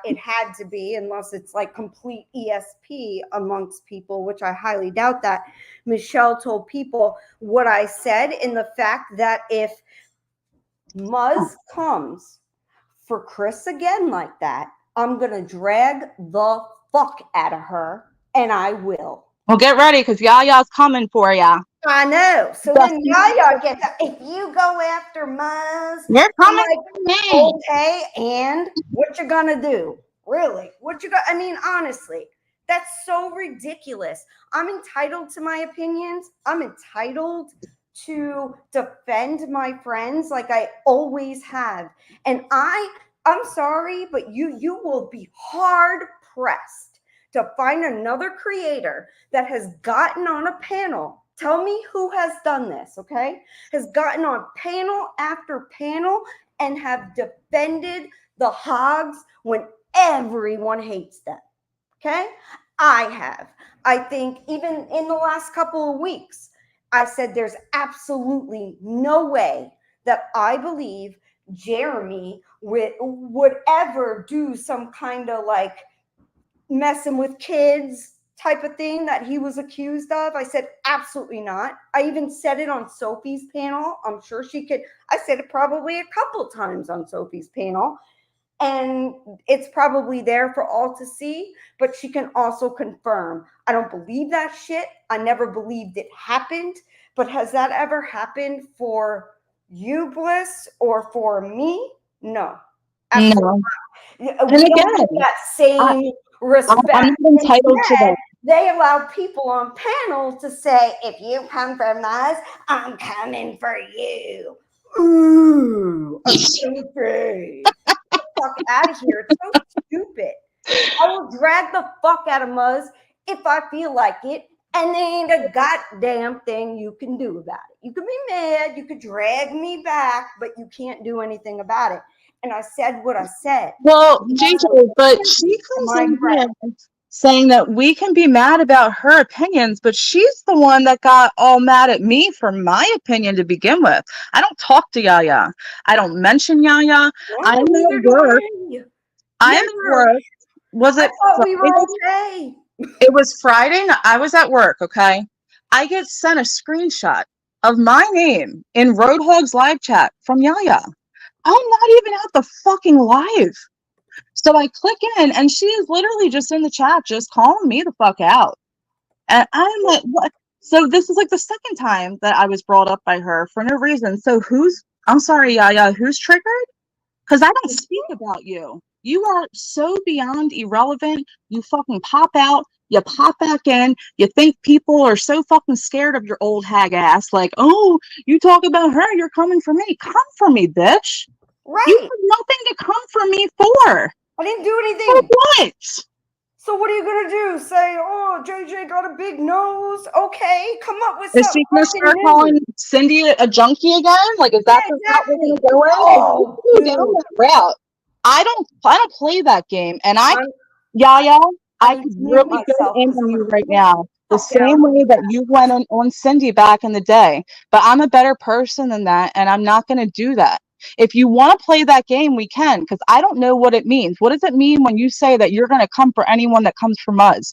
it had to be, unless it's like complete ESP amongst people, which I highly doubt that. Michelle told people what I said, in the fact that if Muzz comes for Chris again like that, I'm going to drag the fuck out of her, and I will. Well, get ready, because Yaya's coming for ya. I know. So then Yaya gets up. If you go after Muzz, you're coming for me. Okay, and what you gonna do? Really? What you got? I mean, honestly, that's so ridiculous. I'm entitled to my opinions. I'm entitled to defend my friends like I always have. And I'm sorry, but you will be hard pressed to find another creator that has gotten on a panel. Tell me who has done this, okay? Has gotten on panel after panel and have defended the hogs when everyone hates them, okay? I have. I think even in the last couple of weeks, I said there's absolutely no way that I believe Jeremy would ever do some kind of like messing with kids type of thing that he was accused of. I said, absolutely not. I even said it on Sophie's panel. I'm sure she could. I said it probably a couple times on Sophie's panel. And it's probably there for all to see, but she can also confirm. I don't believe that shit. I never believed it happened. But has that ever happened for you, Bliss, or for me? No. Absolutely not. We don't get that same respect. I'm not entitled to that. They allow people on panels to say, if you come from us, I'm coming for you. Ooh, I'm so afraid. Get the fuck out of here. It's so stupid. I will drag the fuck out of Muzz if I feel like it, and there ain't a goddamn thing you can do about it. You can be mad, you could drag me back, but you can't do anything about it. And I said what I said. Well, JJ, but she comes in here saying that we can be mad about her opinions, but she's the one that got all mad at me for my opinion to begin with. I don't talk to Yaya. I don't mention Yaya. I'm at work. I'm at work. Was it we were okay? It was Friday. I was at work, okay? I get sent a screenshot of my name in Roadhog's live chat from Yaya. I'm not even at the fucking live. So I click in, and she is literally just in the chat, just calling me the fuck out. And I'm like, what? So this is like the second time that I was brought up by her for no reason. So I'm sorry, Yaya, who's triggered? Because I don't speak about you. You are so beyond irrelevant. You fucking pop out, you pop back in, you think people are so fucking scared of your old hag ass. Like, oh, you talk about her, you're coming for me. Come for me, bitch. Right. You have nothing to come for me for. I didn't do anything. For what? So what are you gonna do? Say, oh, JJ got a big nose. Okay, come up with something. Is she gonna start calling Cindy a junkie again? Like, is that the route we're gonna go in? Oh, go down that route. I don't play that game, and Yaya, I could really go in on you right now, the same way that you went on Cindy back in the day. But I'm a better person than that, and I'm not gonna do that. If you want to play that game, we can, because I don't know what it means. What does it mean when you say that you're going to come for anyone that comes from us?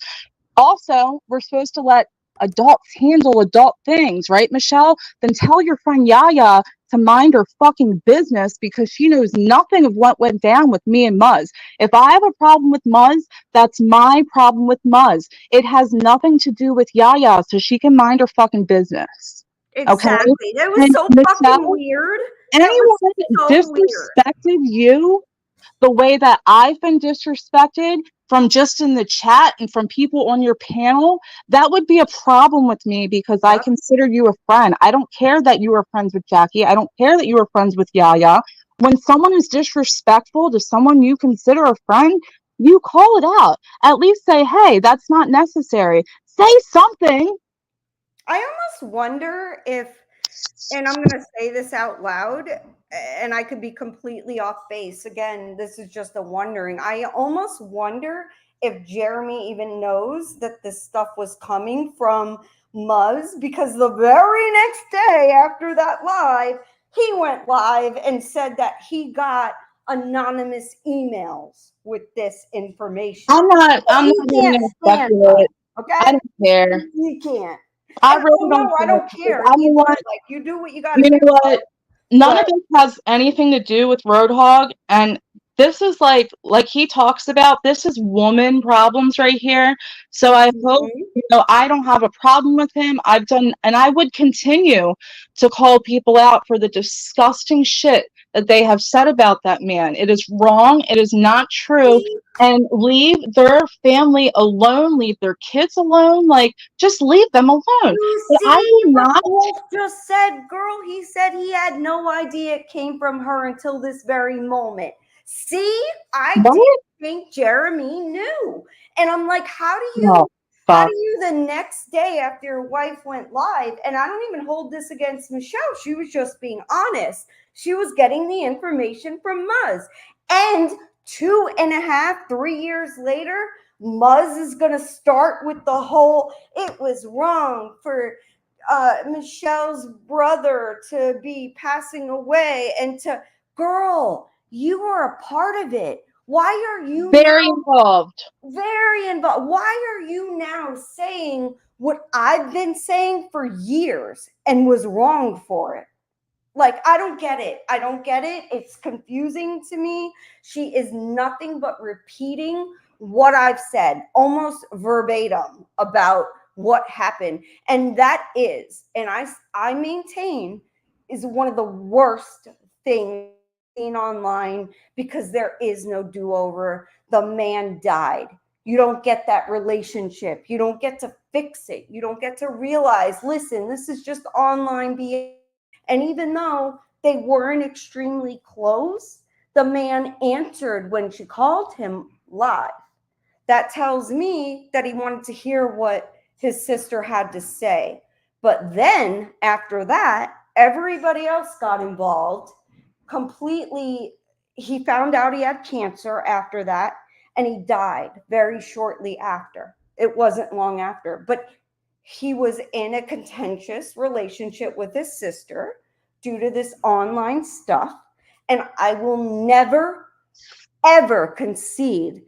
Also, we're supposed to let adults handle adult things, right, Michelle? Then tell your friend Yaya to mind her fucking business, because she knows nothing of what went down with me and Muzz. If I have a problem with Muzz, that's my problem with Muzz. It has nothing to do with Yaya, so she can mind her fucking business. Exactly. Okay? That was so fucking weird. Anyone disrespected you the way that I've been disrespected from just in the chat and from people on your panel, that would be a problem with me, because I consider you a friend. I don't care that you were friends with Jackie. I don't care that you were friends with Yaya. when someone is disrespectful to someone you consider a friend, you call it out. At least say, hey, that's not necessary. Say something. I almost wonder if, and I'm going to say this out loud, and I could be completely off base. Again, this is just a wondering. I almost wonder if Jeremy even knows that this stuff was coming from Muzz, because the very next day after that live, he went live and said that he got anonymous emails with this information. I'm He not even can't gonna stand Muzz, speculate. I okay? don't care. He can't. I And really don't I care don't because care I don't either. want, Like, you do what you got to you know do. what? None But of this has anything to do with Roadhog, and this is like he talks about, this is woman problems right here. So I hope, mhm. I don't have a problem with him. I've done, and I would continue to call people out for the disgusting shit that they have said about that man. It is wrong. It is not true. See, And leave their family alone, leave their kids alone. Like, just leave them alone. you But I see will what not. Wolf just said, girl? He said he had no idea it came from her until this very moment. See, I didn't What? think Jeremy knew. And I'm like, No, how fuck. do you the next day after your wife went live? And I don't even hold this against Michelle. She was just being honest. She was getting the information from Muzz. And 2.5, 3 years later, Muzz is going to start with the whole, it was wrong for Michelle's brother to be passing away, and to, girl, you were a part of it. Why are you Very now involved. very involved? Why are you now saying what I've been saying for years and was wrong for it? Like, I don't get it. I don't get it. It's confusing to me. She is nothing but repeating what I've said almost verbatim about what happened. And that is, and I maintain, is one of the worst things seen online, because there is no do-over. The man died. You don't get that relationship. You don't get to fix it. You don't get to realize, listen, this is just online behavior. And even though they weren't extremely close, the man answered when she called him live. That tells me that he wanted to hear what his sister had to say. But then after that, everybody else got involved completely. He found out he had cancer after that, and he died very shortly after. It wasn't long after, but he was in a contentious relationship with his sister due to this online stuff. And I will never, ever concede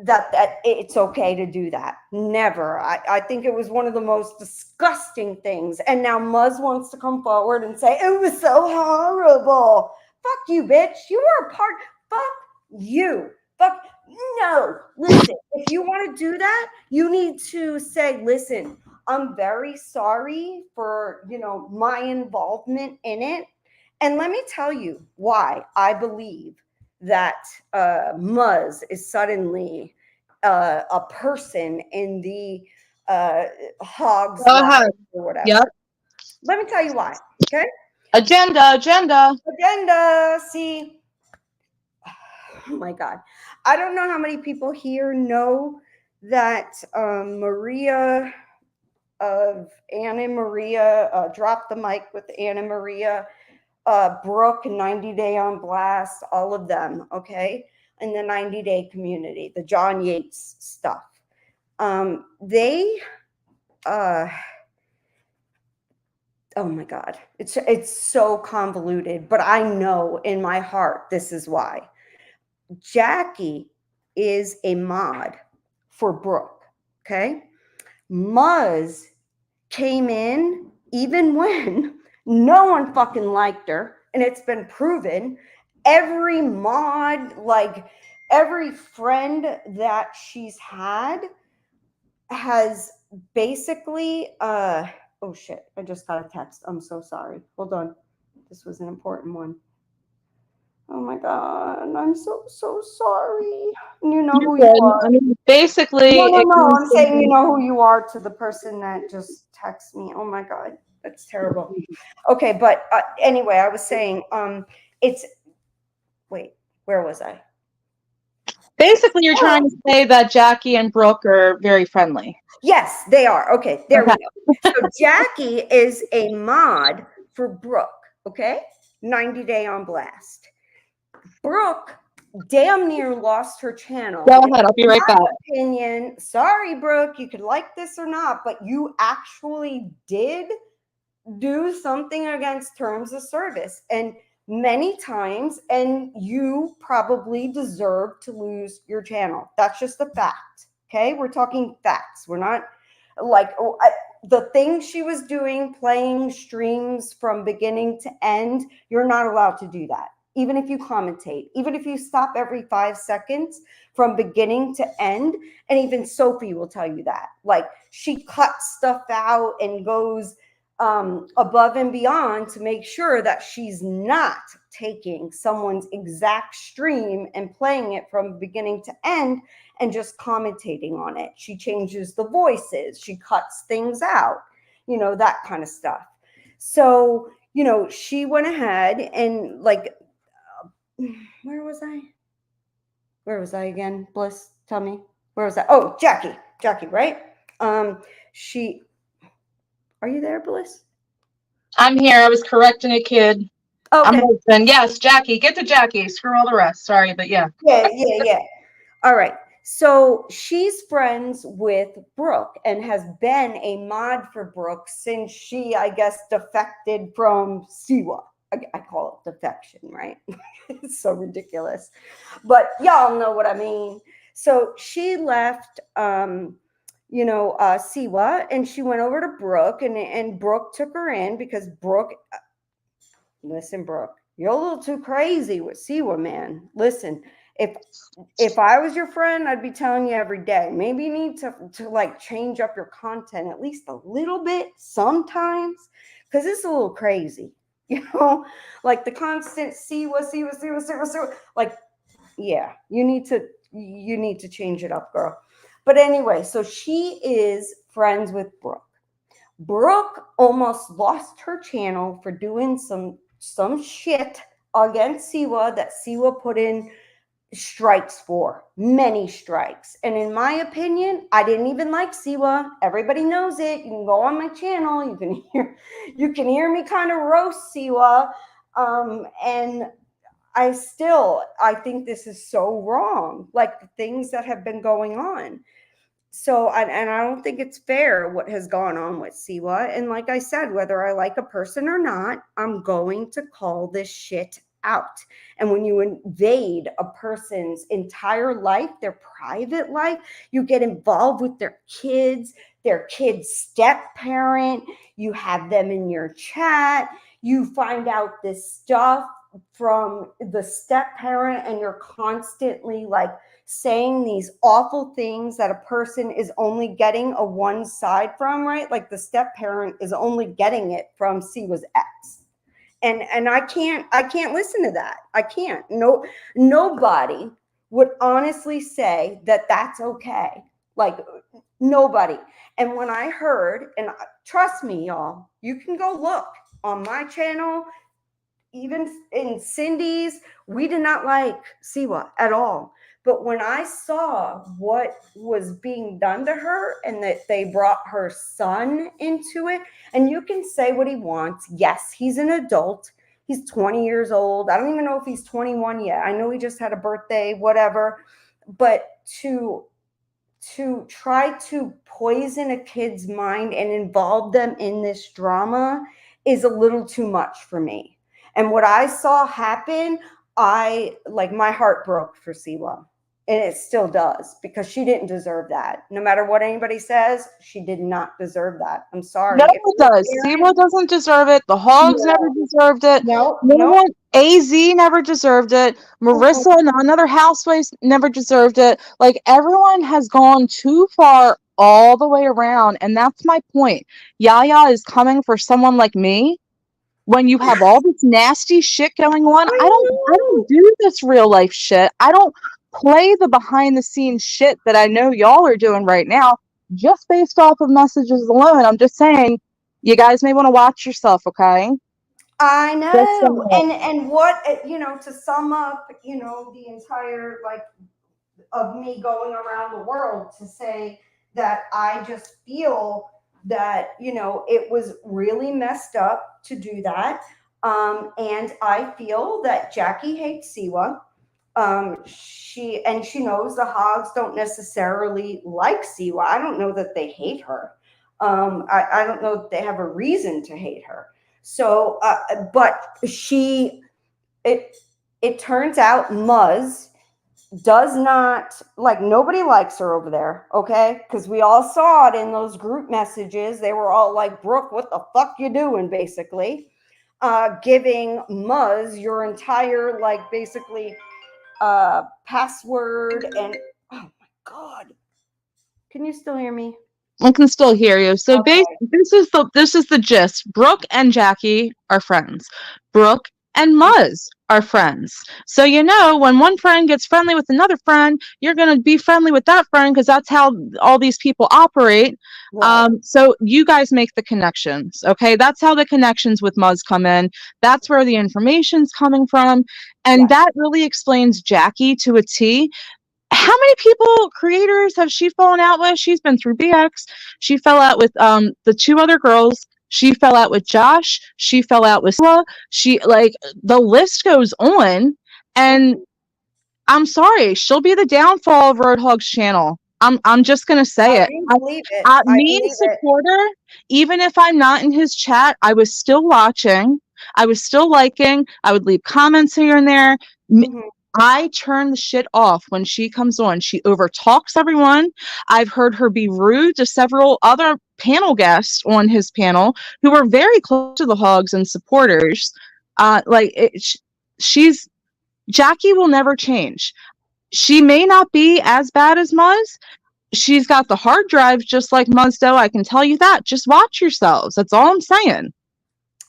that it's okay to do that. Never. I think it was one of the most disgusting things. And now Muzz wants to come forward and say, it was so horrible. Fuck you, bitch. You were a part. Fuck you. Fuck. No. Listen, if you want to do that, you need to say, listen, I'm very sorry for, my involvement in it. And let me tell you why I believe that Muzz is suddenly a person in the hog's Go life ahead. or whatever. Yep. Let me tell you why. Okay. Agenda. Agenda. See, oh my God. I don't know how many people here know that Maria of Anna Maria, Drop the Mic with Anna Maria, Brooke, 90 Day on Blast, all of them, okay, in the 90 Day community, the John Yates stuff. They, oh my God, it's so convoluted, but I know in my heart this is why. Jackie is a mod for Brooke, okay? Muzz came in even when no one fucking liked her, and it's been proven. Every mod, like every friend that she's had, has basically oh shit, I just got a text. I'm so sorry. Hold on. This was an important one. Oh my God, I'm so sorry. You know who you are. I mean, basically, No. I'm saying you know who you are to the person that just texted me. Oh my God, that's terrible. Okay, but anyway, I was saying, it's wait, where was I? Basically, you're trying to say that Jackie and Brooke are very friendly. Yes, they are. Okay, there Okay. we go. So Jackie is a mod for Brooke. Okay, 90 Day on Blast. Brooke damn near lost her channel. Go In ahead. I'll be right my back. opinion, sorry, Brooke, you could like this or not, but you actually did do something against terms of service. And many times, and you probably deserve to lose your channel. That's just a fact. Okay, we're talking facts. We're not like the thing she was doing, playing streams from beginning to end. You're not allowed to do that. Even if you commentate, even if you stop every 5 seconds from beginning to end. And even Sophie will tell you that. Like, she cuts stuff out and goes above and beyond to make sure that she's not taking someone's exact stream and playing it from beginning to end and just commentating on it. She changes the voices, she cuts things out, that kind of stuff. So, she went ahead and like, where was I? Where was I again? Bliss, tell me. Where was I? Oh, Jackie, right? She, are you there, Bliss? I'm here. I was correcting a kid. I'm Okay. listening. Yes, Jackie. Get to Jackie. Screw all the rest. Sorry, but yeah. Yeah. All right. So she's friends with Brooke and has been a mod for Brooke since she, I guess, defected from Siwa. I call it defection, right? It's so ridiculous. But y'all know what I mean. So she left, Siwa, and she went over to Brooke, and Brooke took her in because Brooke, listen, Brooke, you're a little too crazy with Siwa, man. Listen, if I was your friend, I'd be telling you every day. Maybe you need to like change up your content at least a little bit sometimes, because it's a little crazy, like the constant Siwa. Like, yeah, you need to change it up, girl. But anyway, so she is friends with Brooke. Brooke almost lost her channel for doing some shit against Siwa that Siwa put in strikes for, many strikes. And in my opinion, I didn't even like Siwa. Everybody knows it. You can go on my channel. You can hear me kind of roast Siwa. And I think this is so wrong. Like the things that have been going on. So, and I don't think it's fair what has gone on with Siwa. And like I said, whether I like a person or not, I'm going to call this shit out. And when you invade a person's entire life, their private life, you get involved with their kid's step parent, you have them in your chat, you find out this stuff from the step parent, and you're constantly like saying these awful things that a person is only getting a one side from, right? Like the step parent is only getting it from Siwa's ex. And I can't listen to that. I can't. No, nobody would honestly say that that's okay. Like nobody. And when I heard, and trust me, y'all, you can go look on my channel, even in Cindy's, we did not like Siwa at all. But when I saw what was being done to her and that they brought her son into it, and you can say what he wants. Yes, he's an adult. He's 20 years old. I don't even know if he's 21 yet. I know he just had a birthday, whatever. But to try to poison a kid's mind and involve them in this drama is a little too much for me. And what I saw happen, my heart broke for Siwa. And it still does, because she didn't deserve that. No matter what anybody says, she did not deserve that. I'm sorry. No one does. Siwa doesn't deserve it. The Hogs never deserved it. No. One, AZ never deserved it. Marissa and another housewife never deserved it. Like, everyone has gone too far all the way around, and that's my point. Yaya is coming for someone like me when you have all this nasty shit going on. I don't do this real life shit. I don't play the behind the scenes shit that I know y'all are doing right now just based off of messages alone. I'm just saying, you guys may want to watch yourself, okay? I Just know. saying. And what, to sum up, the entire, like, of me going around the world to say that I just feel that, it was really messed up to do that. And I feel that Jackie hates Siwa. She knows the hogs don't necessarily like Siwa. I don't know that they hate her. I don't know that they have a reason to hate her. So, but it it turns out Muzz does not, like, nobody likes her over there, okay? Because we all saw it in those group messages. They were all like, Brooke, what the fuck you doing, basically? Giving Muzz your entire, like, basically password. And oh my god, can you still hear me? I can still hear you. So Okay. this is the gist. Brooke and Jackie are friends. Brooke and Muzz are friends. So when one friend gets friendly with another friend, you're gonna be friendly with that friend because that's how all these people operate. Right. So you guys make the connections, okay? That's how the connections with Muzz come in. That's where the information's coming from, and Yes. that really explains Jackie to a T. How many people, creators, have she fallen out with? She's been through BX. She fell out with the two other girls. She fell out with Josh. She fell out with Scylla. The list goes on. And I'm sorry, she'll be the downfall of Roadhog's channel. I'm just gonna say I it. do believe it. I Me and believe it. Supporter, even if I'm not in his chat, I was still watching. I was still liking. I would leave comments here and there. Mhm. I turn the shit off when she comes on. She overtalks everyone. I've heard her be rude to several other panel guests on his panel who are very close to the hogs and supporters. She's Jackie will never change. She may not be as bad as Muzz. She's got the hard drive just like Muzz, though. I can tell you that. Just watch yourselves. That's all I'm saying.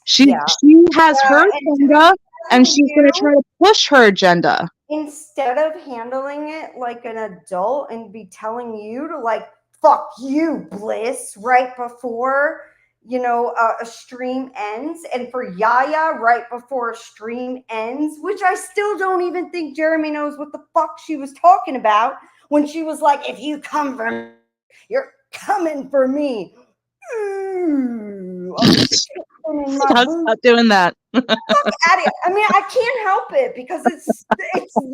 She Yeah. she has Yeah. her And to be agenda, and telling she's going to you, try to push her agenda. instead of handling it like an adult and be telling you to, like, fuck you, Bliss, right before a stream ends, and for Yaya right before a stream ends, which I still don't even think Jeremy knows what the fuck she was talking about when she was like, if you come for me, you're coming for me. Ooh, I'm in my Stop boots. doing that. At it. I mean, I can't help it because it's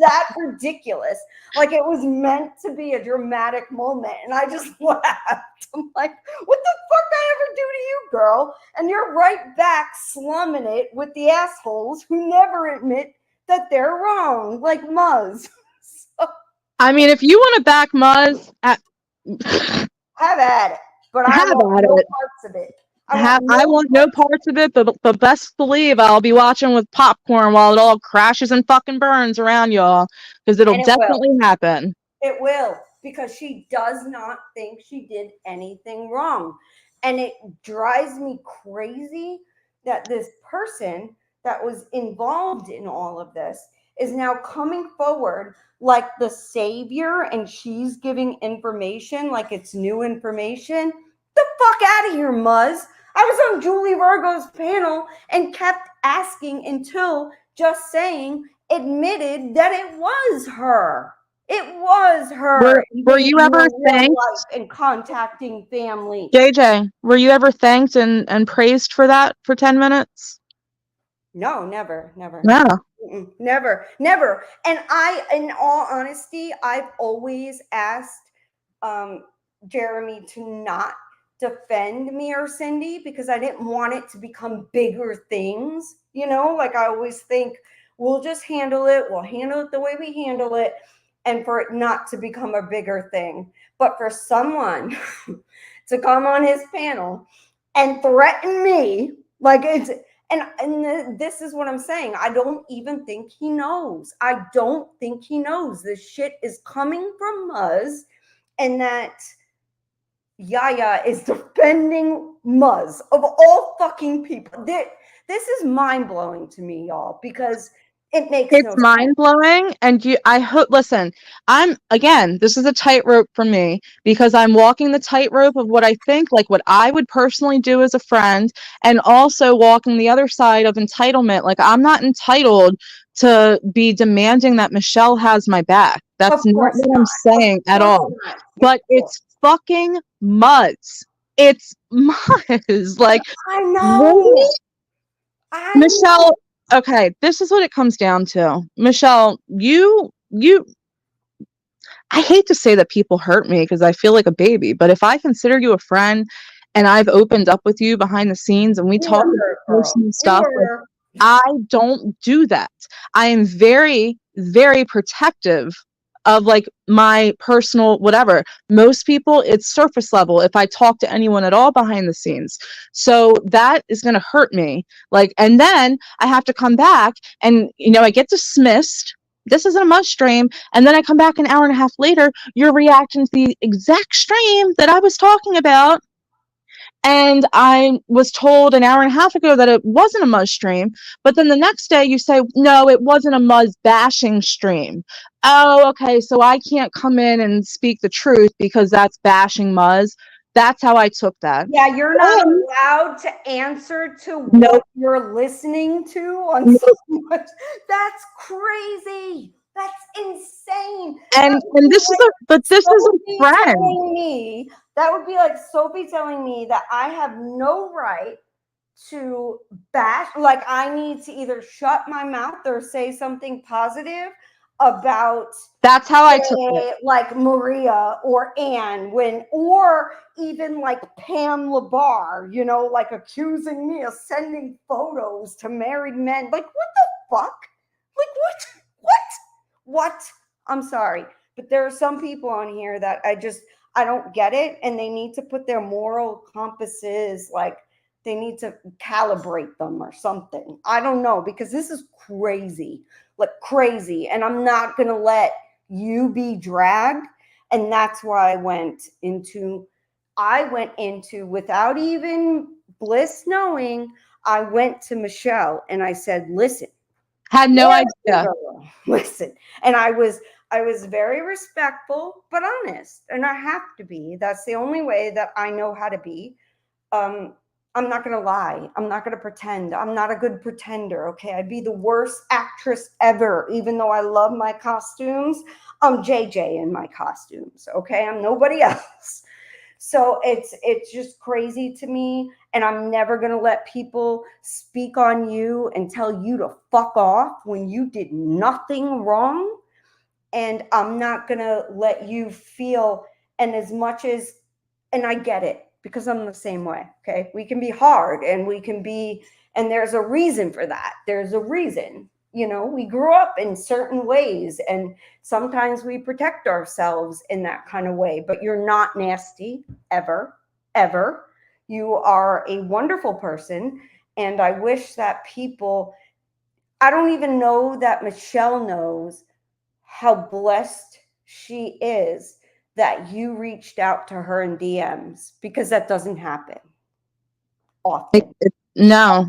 that ridiculous. Like, it was meant to be a dramatic moment, and I just laughed. I'm like, what the fuck I ever do to you, girl? And you're right back slumming it with the assholes who never admit that they're wrong, like Muzz. So, I mean, if you want to back Muzz, have at it. But I have want at no it. parts of it. I want I no want no parts of it, but best believe I'll be watching with popcorn while it all crashes and fucking burns around y'all, because it'll and it will. definitely happen. It will, because she does not think she did anything wrong. And it drives me crazy that this person that was involved in all of this is now coming forward like the savior, and she's giving information like it's new information. The fuck out of here, Muzz. I was on Julie Virgo's panel and kept asking until Just Saying admitted that it was her. It was her Were you invading ever her real thanked, life and contacting family. JJ? Were you ever thanked and praised for that for 10 minutes? No, never, never. Yeah. Never, never. And in all honesty, I've always asked Jeremy to not defend me or Cindy because I didn't want it to become bigger things. Like, I always think we'll just handle it. We'll handle it the way we handle it, and for it not to become a bigger thing. But for someone to come on his panel and threaten me, like, it's, and this is what I'm saying. I don't even think he knows. I don't think he knows this shit is coming from Muzz, and that Yaya is defending Muzz of all fucking people. This is mind blowing to me, y'all, because It makes It's no sense. mind blowing. And I hope, listen, this is a tightrope for me because I'm walking the tightrope of what I think, like what I would personally do as a friend, and also walking the other side of entitlement. Like, I'm not entitled to be demanding that Michelle has my back. Of That's not course what I'm not. Of saying at course all. not. Yeah, But it's fucking Muzz. It's Muzz. Like, I really? know. I know. Michelle, okay, this is what it comes down to. Michelle, you I hate to say that people hurt me because I feel like a baby, but if I consider you a friend and I've opened up with you behind the scenes and we You talk were about hurt, girl. personal You stuff, like, were. I don't do that. I am very, very protective of like my personal whatever. Most people, it's surface level if I talk to anyone at all behind the scenes. So that is going to hurt me. Like, and then I have to come back and, I get dismissed. This isn't a must stream. And then I come back an hour and a half later, you're reacting to the exact stream that I was talking about. And I was told an hour and a half ago that it wasn't a Muzz stream, but then the next day you say, no, it wasn't a Muzz bashing stream. Oh, okay, so I can't come in and speak the truth because that's bashing Muzz. That's how I took that. Yeah, you're not And allowed to answer to no, what you're listening to on no, so much. That's crazy. That's insane. That would and be this is like this is a Sophie friend. telling me, that would be like Sophie telling me that I have no right to bash, like I need to either shut my mouth or say something positive about That's how I took it. like Maria or Anne, or even like Pam Labar, like accusing me of sending photos to married men. Like, what the fuck? Like, what? I'm sorry, but there are some people on here that I don't get it, and they need to put their moral compasses, like, they need to calibrate them or something. I don't know, because this is crazy, like crazy, and I'm not gonna let you be dragged. And that's why I went into without even Bliss knowing. I went to Michelle and I said, listen, Had no idea. listen. And I was very respectful but honest, and I have to be. That's the only way that I know how to be. um I'm not gonna lie. I'm not gonna pretend. I'm not a good pretender. Okay, I'd be the worst actress ever. Even though I love my costumes, I'm JJ in my costumes. Okay, I'm nobody else. So it's just crazy to me, and I'm never going to let people speak on you and tell you to fuck off when you did nothing wrong. And I'm not going to let you feel, and as much as, and I get it because I'm the same way. Okay, we can be hard, and we can be, and there's a reason for that. There's a reason. We grew up in certain ways, and sometimes we protect ourselves in that kind of way. But you're not nasty ever, ever. You are a wonderful person, and I wish that people, I don't even know that Michelle knows how blessed she is that you reached out to her in DMs, because that doesn't happen often. No,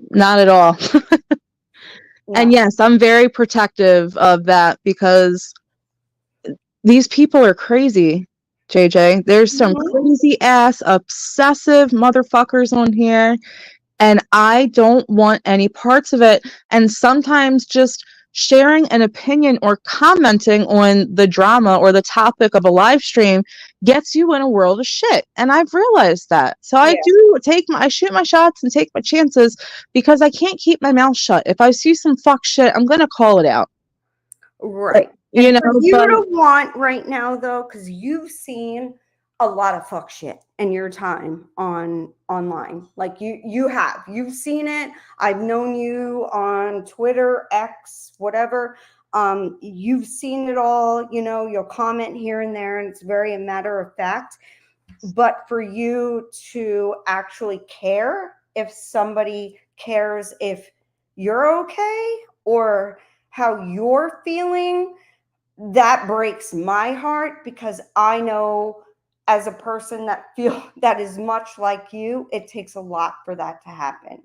not at all. And No. yes, I'm very protective of that because these people are crazy, JJ. There's some Mhm. crazy ass obsessive motherfuckers on here, and I don't want any parts of it. And sometimes just sharing an opinion or commenting on the drama or the topic of a live stream gets you in a world of shit. And I've realized that. So I Yeah. do I shoot my shots and take my chances because I can't keep my mouth shut. If I see some fuck shit, I'm going to call it out. Right. You And for know, you but to want right now, though, because you've seen a lot of fuck shit in your time online. Like you've seen it. I've known you on Twitter, X, whatever. You've seen it all. You'll comment here and there, and it's very a matter of fact. But for you to actually care if somebody cares if you're okay or how you're feeling, that breaks my heart, because I know, as a person that is much like you, it takes a lot for that to happen.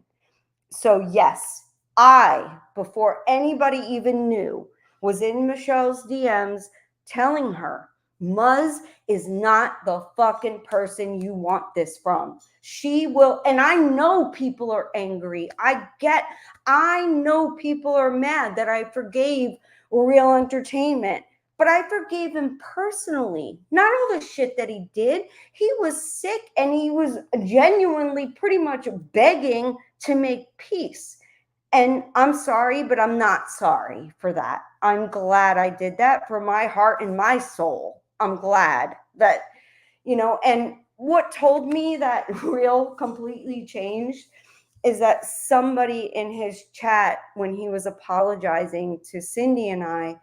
So yes, I, before anybody even knew, was in Michelle's DMs telling her, Muzz is not the fucking person you want this from. She will, and I know people are angry. I know people are mad that I forgave Real Entertainment, but I forgave him personally, not all the shit that he did. He was sick and he was genuinely pretty much begging to make peace. And I'm sorry, but I'm not sorry for that. I'm glad I did that for my heart and my soul. I'm glad that, and what told me that Real completely changed is that somebody in his chat, when he was apologizing to Cindy and I,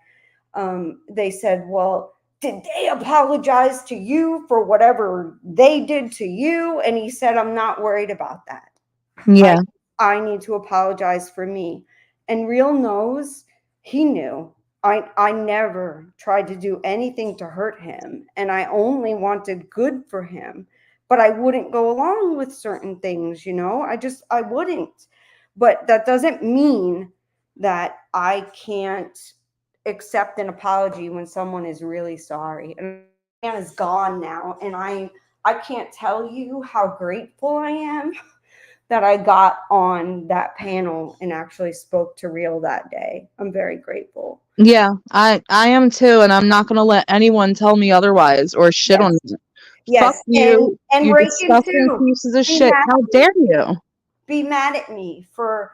they said, well, did they apologize to you for whatever they did to you? And he said, I'm not worried about that. Yeah. I need to apologize for me. And Real knows, he knew. I never tried to do anything to hurt him, and I only wanted good for him. But I wouldn't go along with certain things, I wouldn't. But that doesn't mean that I can't accept an apology when someone is really sorry. And the man is gone now, and I can't tell you how grateful I am that I got on that panel and actually spoke to Real that day. I'm very grateful. Yeah, I am too, and I'm not gonna let anyone tell me otherwise or shit on me. Fuck Yes. you, And you Reagan disgusting too. pieces of Be shit. mad How dare you? be mad at me for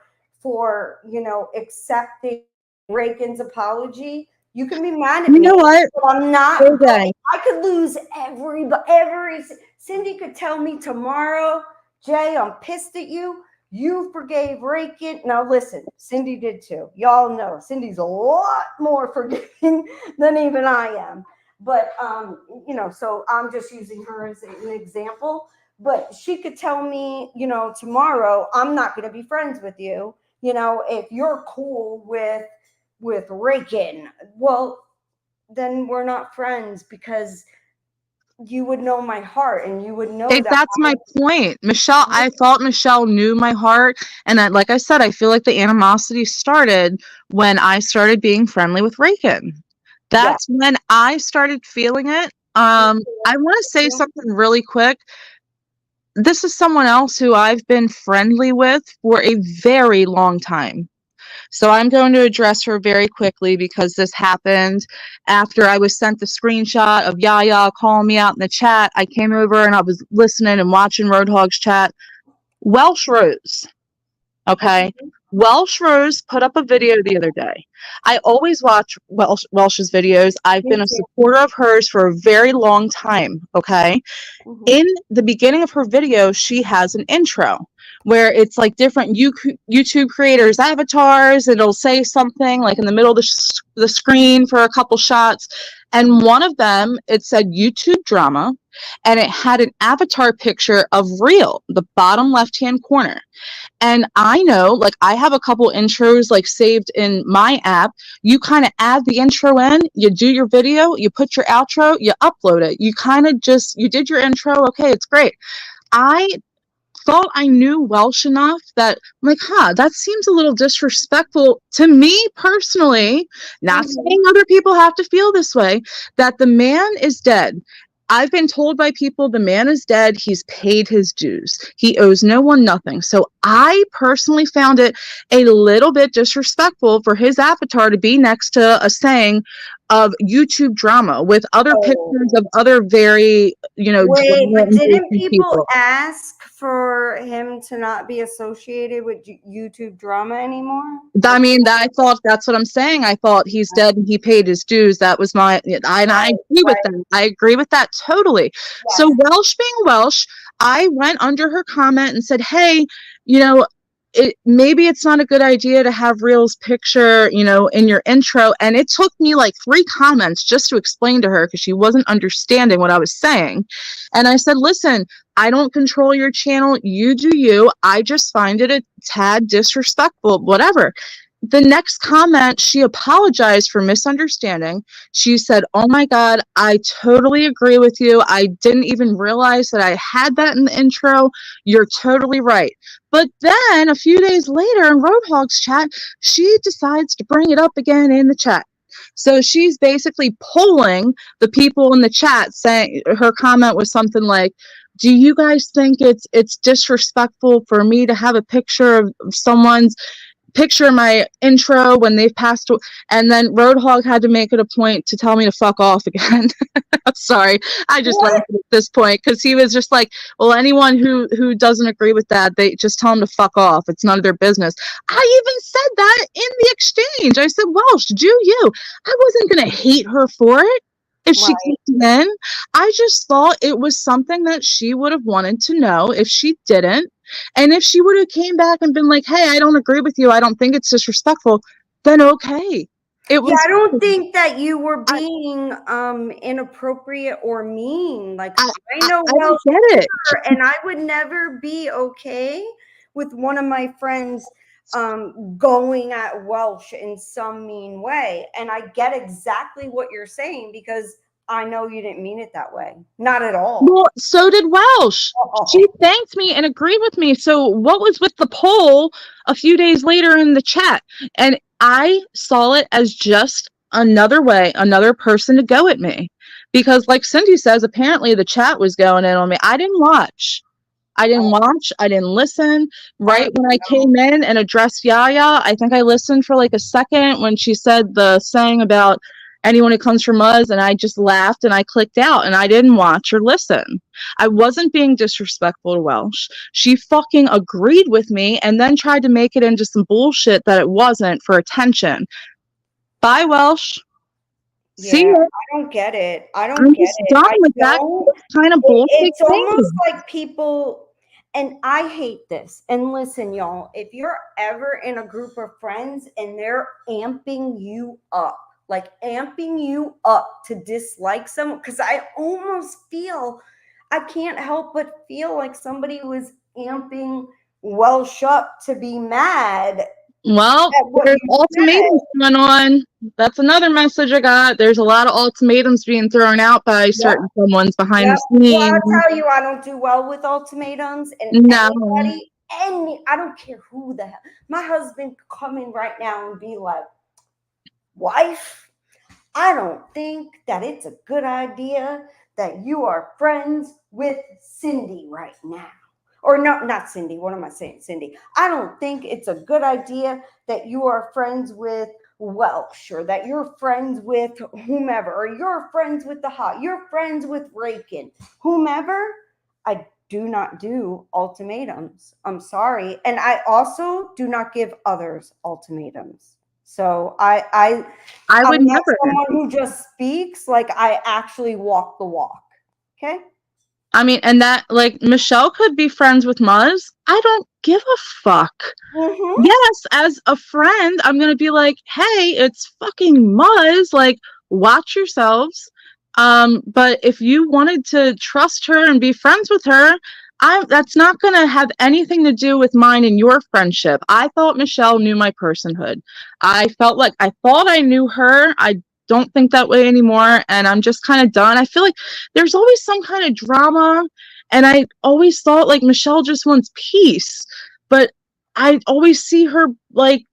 accepting Reagan's apology. You can be mad at You me, know what? but I'm not Okay. I could lose every Cindy could tell me tomorrow, Jay, I'm pissed at you. You forgave Reagan. Now listen, Cindy did too. Y'all know Cindy's a lot more forgiving than even I am. But so I'm just using her as an example. But she could tell me, tomorrow, I'm not going to be friends with you. If you're cool with Reagan, well, then we're not friends, because you would know my heart and you would know that. That's my point. Michelle, I thought Michelle knew my heart. And like I said, I feel like the animosity started when I started being friendly with Reagan. That's when I started feeling it. I want to say something really quick. This is someone else who I've been friendly with for a very long time. So I'm going to address her very quickly because this happened after I was sent the screenshot of Yaya calling me out in the chat. I came over and I was listening and watching Roadhog's chat. Welsh Rose. Okay. Welsh Rose put up a video the other day. I always watch Welsh's videos. I've been a supporter of hers for a very long time. Okay. In the beginning of her video, she has an intro where it's like different YouTube creators' avatars. It'll say something like in the middle of the screen for a couple shots. And one of them, it said YouTube drama, and it had an avatar picture of Real, the bottom left-hand corner. And I know, like, I have a couple intros like saved in my app. You kind of add the intro in, you do your video, you put your outro, you upload it. You kind of just, you did your intro. Okay, it's great. I thought I knew Welsh enough that I'm like, that seems a little disrespectful to me personally. Not saying other people have to feel this way, that the man is dead. I've been told by people the man is dead. He's paid his dues. He owes no one nothing. So I personally found it a little bit disrespectful for his avatar to be next to a saying of YouTube drama with other pictures of other very, Wait, but didn't people people ask for him to not be associated with YouTube drama anymore? I mean, I thought that's what I'm saying. I thought he's dead and he paid his dues. That was I agree with that. I agree with that totally. Yes. So Welsh being Welsh, I went under her comment and said, hey, maybe it's not a good idea to have Real's picture, in your intro. And it took me like 3 comments just to explain to her because she wasn't understanding what I was saying. And I said, listen, I don't control your channel. You do you. I just find it a tad disrespectful, whatever. the next comment, she apologized for misunderstanding. She said, "Oh my God, I totally agree with you. I didn't even realize that I had that in the intro. You're totally right." But then a few days later in Roadhog's chat, she decides to bring it up again in the chat. So she's basically polling the people in the chat, saying her comment was something like, "Do you guys think it's disrespectful for me to have a picture of someone's picture my intro when they've passed away?" And then Roadhog had to make it a point to tell me to fuck off again. I'm sorry. I just What? laughed at this point because he was just like, well, anyone who doesn't agree with that, they just tell them to fuck off. It's none of their business. I even said that in the exchange. I said, Welsh, do you? I wasn't going to hate her for it if she Right. kicked it in. I just thought it was something that she would have wanted to know if she didn't. And if she would have came back and been like, hey, I don't agree with you, I don't think it's disrespectful, then okay. It Yeah, was I don't think that you were I, being inappropriate or mean. Like I, I know I well don't get it. and I would never be okay with one of my friends going at Welsh in some mean way. And I get exactly what you're saying because I know you didn't mean it that way. Not at all. Well, so did Welsh. She thanked me and agreed with me. So what was with the poll a few days later in the chat? And I saw it as just another way, another person to go at me. Because like Cindy says, apparently the chat was going in on me. I didn't watch. I didn't watch. I didn't listen. Right when I came in and addressed Yaya, I think I listened for like a second when she said the saying about anyone who comes from us, and I just laughed and I clicked out and I didn't watch or listen. I wasn't being disrespectful to Welsh. She fucking agreed with me and then tried to make it into some bullshit that it wasn't for attention. Bye, Welsh. See Yeah, ya. I don't get it. I don't I'm get just it. done I with that don't. kind of bullshit It's almost thing. like people, and I hate this. And listen, y'all, if you're ever in a group of friends and they're amping you up, like amping you up to dislike someone, because I almost feel, I can't help but feel like somebody was amping Welsh up to be mad Well, at what there's you said. ultimatums going on. That's another message I got. There's a lot of ultimatums being thrown out by Yep. certain someones behind Yep. the Well, scenes. I'll tell you, I don't do well with ultimatums, and No. anybody, I don't care who the hell. My husband could come in right now and be like, wife, I don't think that it's a good idea that you are friends with Cindy right now. Or no, not Cindy. What am I saying? Cindy. I don't think it's a good idea that you are friends with Welsh or that you're friends with whomever or you're friends with you're friends with Rakin, whomever. I do not do ultimatums. I'm sorry. And I also do not give others ultimatums. So I I'm would not never. someone who just speaks, like I actually walk the walk. Okay? I mean, and that, like, Michelle could be friends with Muzz. I don't give a fuck. Mm-hmm. Yes, as a friend, I'm gonna be like, hey, it's fucking Muzz. Like, watch yourselves. But if you wanted to trust her and be friends with her, that's not gonna have anything to do with mine and your friendship. I thought Michelle knew my personhood. I felt like I thought I knew her. I don't think that way anymore, and I'm just kind of done. I feel like there's always some kind of drama, and I always thought like Michelle just wants peace, but I always see her like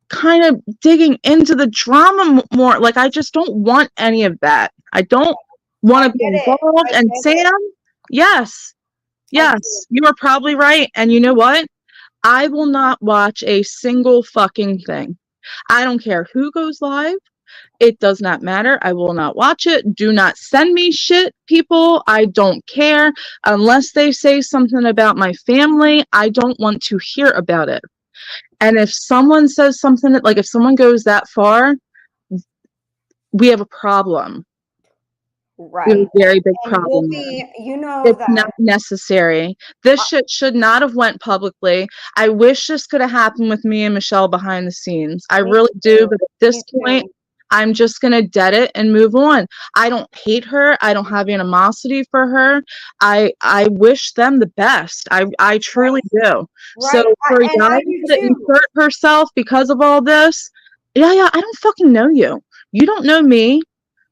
kind of digging into the drama more. Like I just don't want any of that. I don't want I to be get it. involved. I And get it. Sam, yes, I yes, do. you are probably right. And you know what? I will not watch a single fucking thing. I don't care who goes live. It does not matter. I will not watch it. Do not send me shit, people. I don't care. Unless they say something about my family, I don't want to hear about it. And if someone says something, like if someone goes that far, we have a problem. We have Right. a very big And we'll problem there. be, you know, It's that not necessary. This uh, shit should not have went publicly. I wish this could have happened with me and Michelle behind the scenes. I me really do, too. but at this Me point, too. I'm just going to dead it and move on. I don't hate her. I don't have animosity for her. I wish them the best. I truly do. Right. So for And I Yaya do to too. insert herself because of all this, yeah, I don't fucking know you. You don't know me.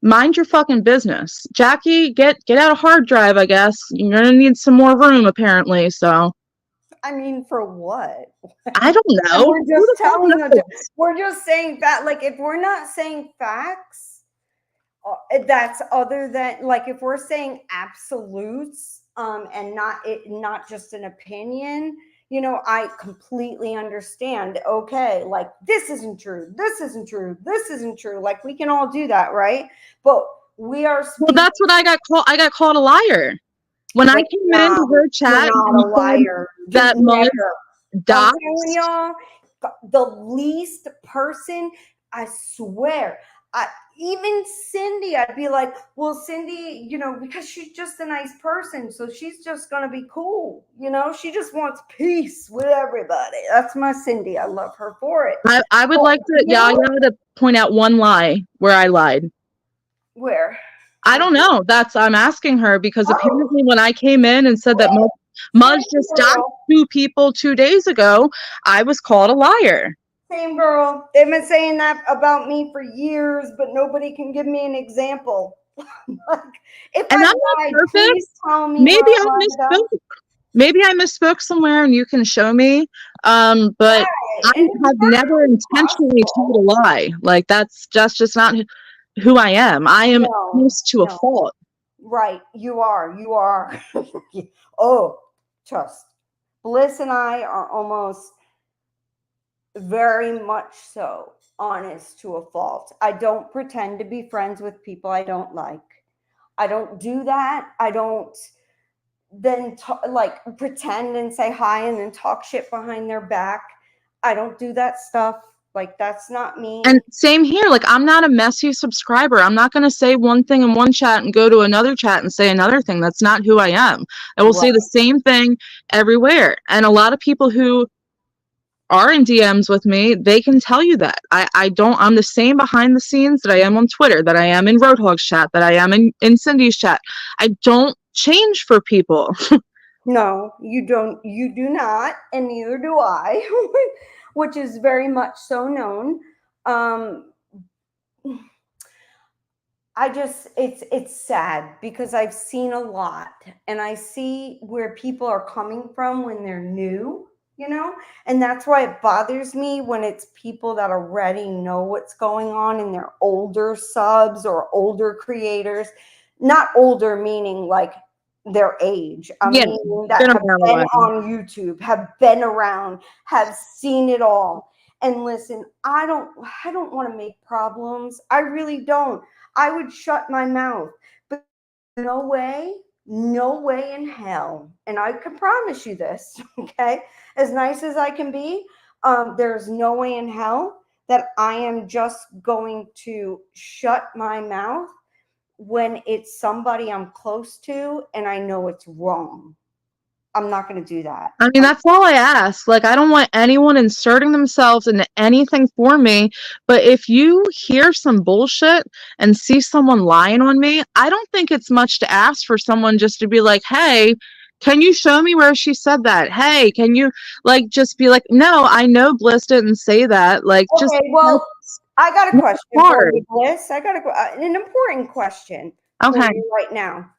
Mind your fucking business. Jackie, get out a hard drive, I guess. You're gonna need some more room apparently, so I mean, for what? I don't And know. we're Who just the fuck telling the, knows? we're just saying that, like, if we're not saying facts, that's other than, like, if we're saying absolutes, and not just an opinion, I completely understand. Okay, like, this isn't true, this isn't true, this isn't true. Like, we can all do that, right? But we are Well, speaking. that's what I got called. I got called a liar. When I But came into her you're chat not and a said liar. You've that Mud never. I'm telling doxed, y'all, the least person, I swear. I, even Cindy, I'd be like, well, Cindy, because she's just a nice person, so she's just gonna be cool. She just wants peace with everybody. That's my Cindy. I love her for it. I would But, like to Yaya to point out one lie where I lied. where? I don't know. I'm asking her because Oh, apparently when I came in and said that Mud same just doxed girl. 2 people 2 days ago, I was called a liar. Same girl. They've been saying that about me for years, but nobody can give me an example. Like, if And I I'm not lied, perfect. please tell me where Maybe I I lied about. misspoke. Maybe I misspoke somewhere and you can show me. But Right. I And it's have never perfectly intentionally told a possible. lie. Like that's just not who I am. I am No, used to a no. fault. Right. You are. You are. Oh, trust. Bliss and I are almost very much so honest to a fault. I don't pretend to be friends with people I don't like. I don't do that. I don't then like pretend and say hi and then talk shit behind their back. I don't do that stuff. Like, that's not me. And same here. Like I'm not a messy subscriber. I'm not going to say one thing in one chat and go to another chat and say another thing. That's not who I am. I will say the Right. same thing everywhere. And a lot of people who are in DMs with me, they can tell you that. I'm the same behind the scenes that I am on Twitter, that I am in Roadhog's chat, that I am in Cindy's chat. I don't change for people. No, you don't. You do not, and neither do I, which is very much so known. Um, it's sad because I've seen a lot, and I see where people are coming from when they're new, and that's why it bothers me when it's people that already know what's going on and they're older subs or older creators. Not older meaning like their age. I Yeah, mean that been have around a been while. on YouTube, have been around, have seen it all. And listen, I don't want to make problems. I really don't. I would shut my mouth. But no way in hell. And I can promise you this, okay? As nice as I can be, there's no way in hell that I am just going to shut my mouth when it's somebody I'm close to and I know it's wrong. I'm not going to do that. I mean, that's all I ask. Like, I don't want anyone inserting themselves into anything for me. But if you hear some bullshit and see someone lying on me, I don't think it's much to ask for someone just to be like, hey, can you show me where she said that? Hey, can you like just be like, no, I know Bliss didn't say that. Like, just Okay, well, I got a that's question for hard. you, Bliss. I got an important question for Okay. you right now.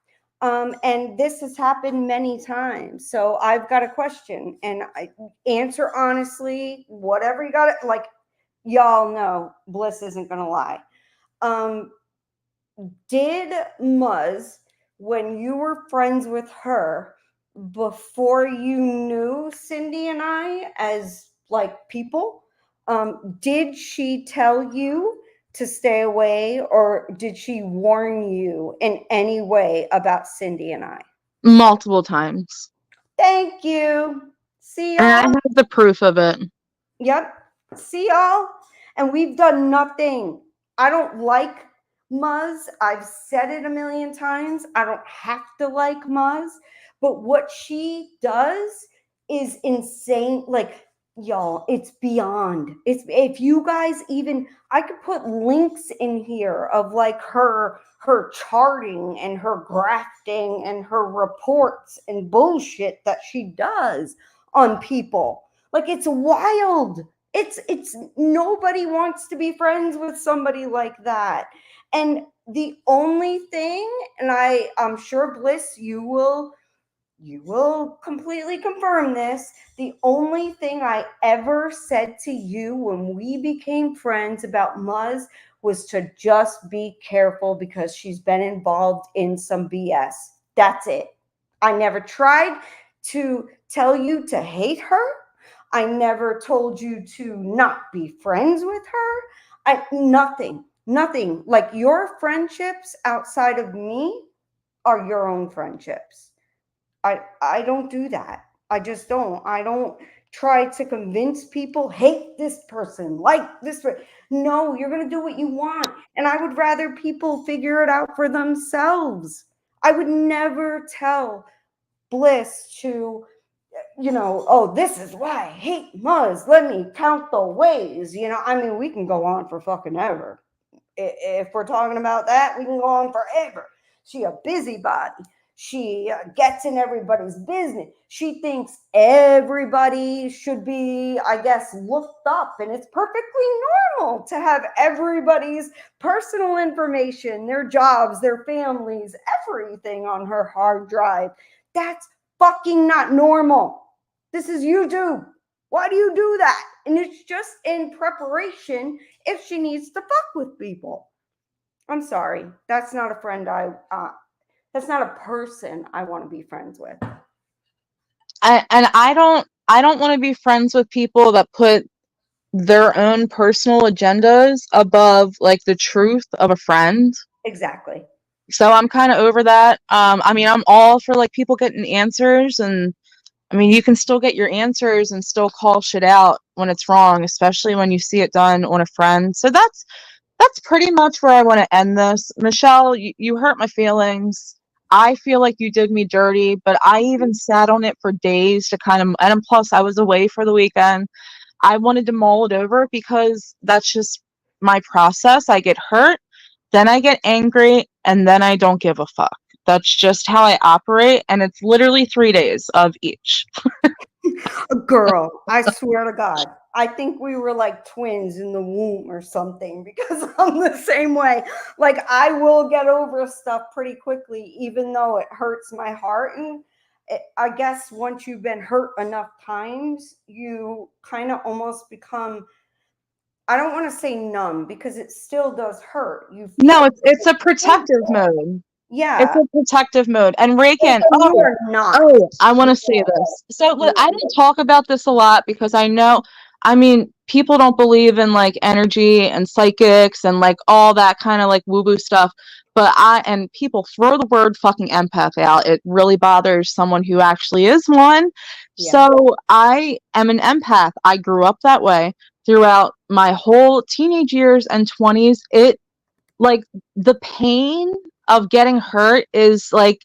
And this has happened many times. So I've got a question, and I answer honestly, whatever you got. Like, y'all know, Bliss isn't gonna lie. Um, did Muzz, when you were friends with her, before you knew Cindy and I as like people, did she tell you to stay away, or did she warn you in any way about Cindy and I? Multiple times. Thank you. See And I y'all? have the proof of it. Yep. See y'all? And we've done nothing. I don't like Muzz. I've said it a million times. I don't have to like Muzz. But what she does is insane. Like, y'all, it's beyond. It's, if you guys even, I could put links in here of like her charting and her grafting and her reports and bullshit that she does on people. Like, it's wild. It's nobody wants to be friends with somebody like that. And the only thing, and I'm sure Bliss, you will completely confirm this. The only thing I ever said to you when we became friends about Muzz was to just be careful because she's been involved in some BS. That's it. I never tried to tell you to hate her. I never told you to not be friends with her. Nothing. Like, your friendships outside of me are your own friendships. I don't do that. I just don't. I don't try to convince people, hate this person, like this. No, you're going to do what you want. And I would rather people figure it out for themselves. I would never tell Bliss to, oh, this is why I hate Muzz. Let me count the ways. I mean, we can go on for fucking ever. If we're talking about that, we can go on forever. She a busybody. She gets in everybody's business. She thinks everybody should be, I guess, looked up, and it's perfectly normal to have everybody's personal information, their jobs, their families, everything on her hard drive. That's fucking not normal. This is YouTube. Why do you do that? And it's just in preparation if she needs to fuck with people. I'm sorry. That's not a friend that's not a person I want to be friends with. I don't want to be friends with people that put their own personal agendas above like the truth of a friend. Exactly. So I'm kind of over that. I mean, I'm all for like people getting answers, and I mean, you can still get your answers and still call shit out when it's wrong, especially when you see it done on a friend. So that's pretty much where I want to end this. Michelle, you hurt my feelings. I feel like you did me dirty, but I even sat on it for days to kind of, and plus I was away for the weekend. I wanted to mull it over because that's just my process. I get hurt, then I get angry, and then I don't give a fuck. That's just how I operate, and it's literally 3 days of each. Girl, I swear to God, I think we were like twins in the womb or something because I'm the same way. Like, I will get over stuff pretty quickly, even though it hurts my heart. And I guess once you've been hurt enough times, you kind of almost become, I don't want to say numb because it still does hurt. You No, feel it's a protective painful. mode. It's Yeah. a protective mode. And And Reagan, you oh, are not. oh, I want to say this. So I don't talk about this a lot because I know, I mean, people don't believe in like energy and psychics and like all that kind of like woo-woo stuff. But and people throw the word fucking empath out. It really bothers someone who actually is one. Yeah. So I am an empath. I grew up that way throughout my whole teenage years and 20s. It like the pain of getting hurt is like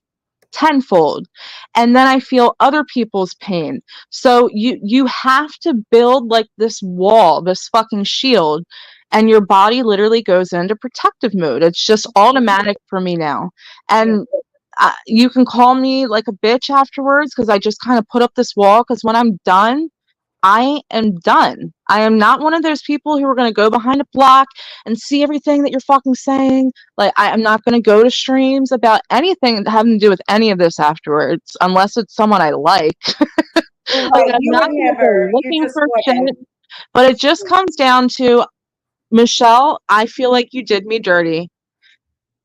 tenfold, and then I feel other people's pain. So you have to build like this wall, this fucking shield, and your body literally goes into protective mode. It's just automatic for me now. And you can call me like a bitch afterwards because I just kind of put up this wall, because when I'm done, I am done. I am not one of those people who are going to go behind a block and see everything that you're fucking saying. Like, I am not going to go to streams about anything having to do with any of this afterwards, unless it's someone I like. Like, Right. I'm You not would going to go never, you looking just for wouldn't. shit. But it just comes down to, Michelle, I feel like you did me dirty.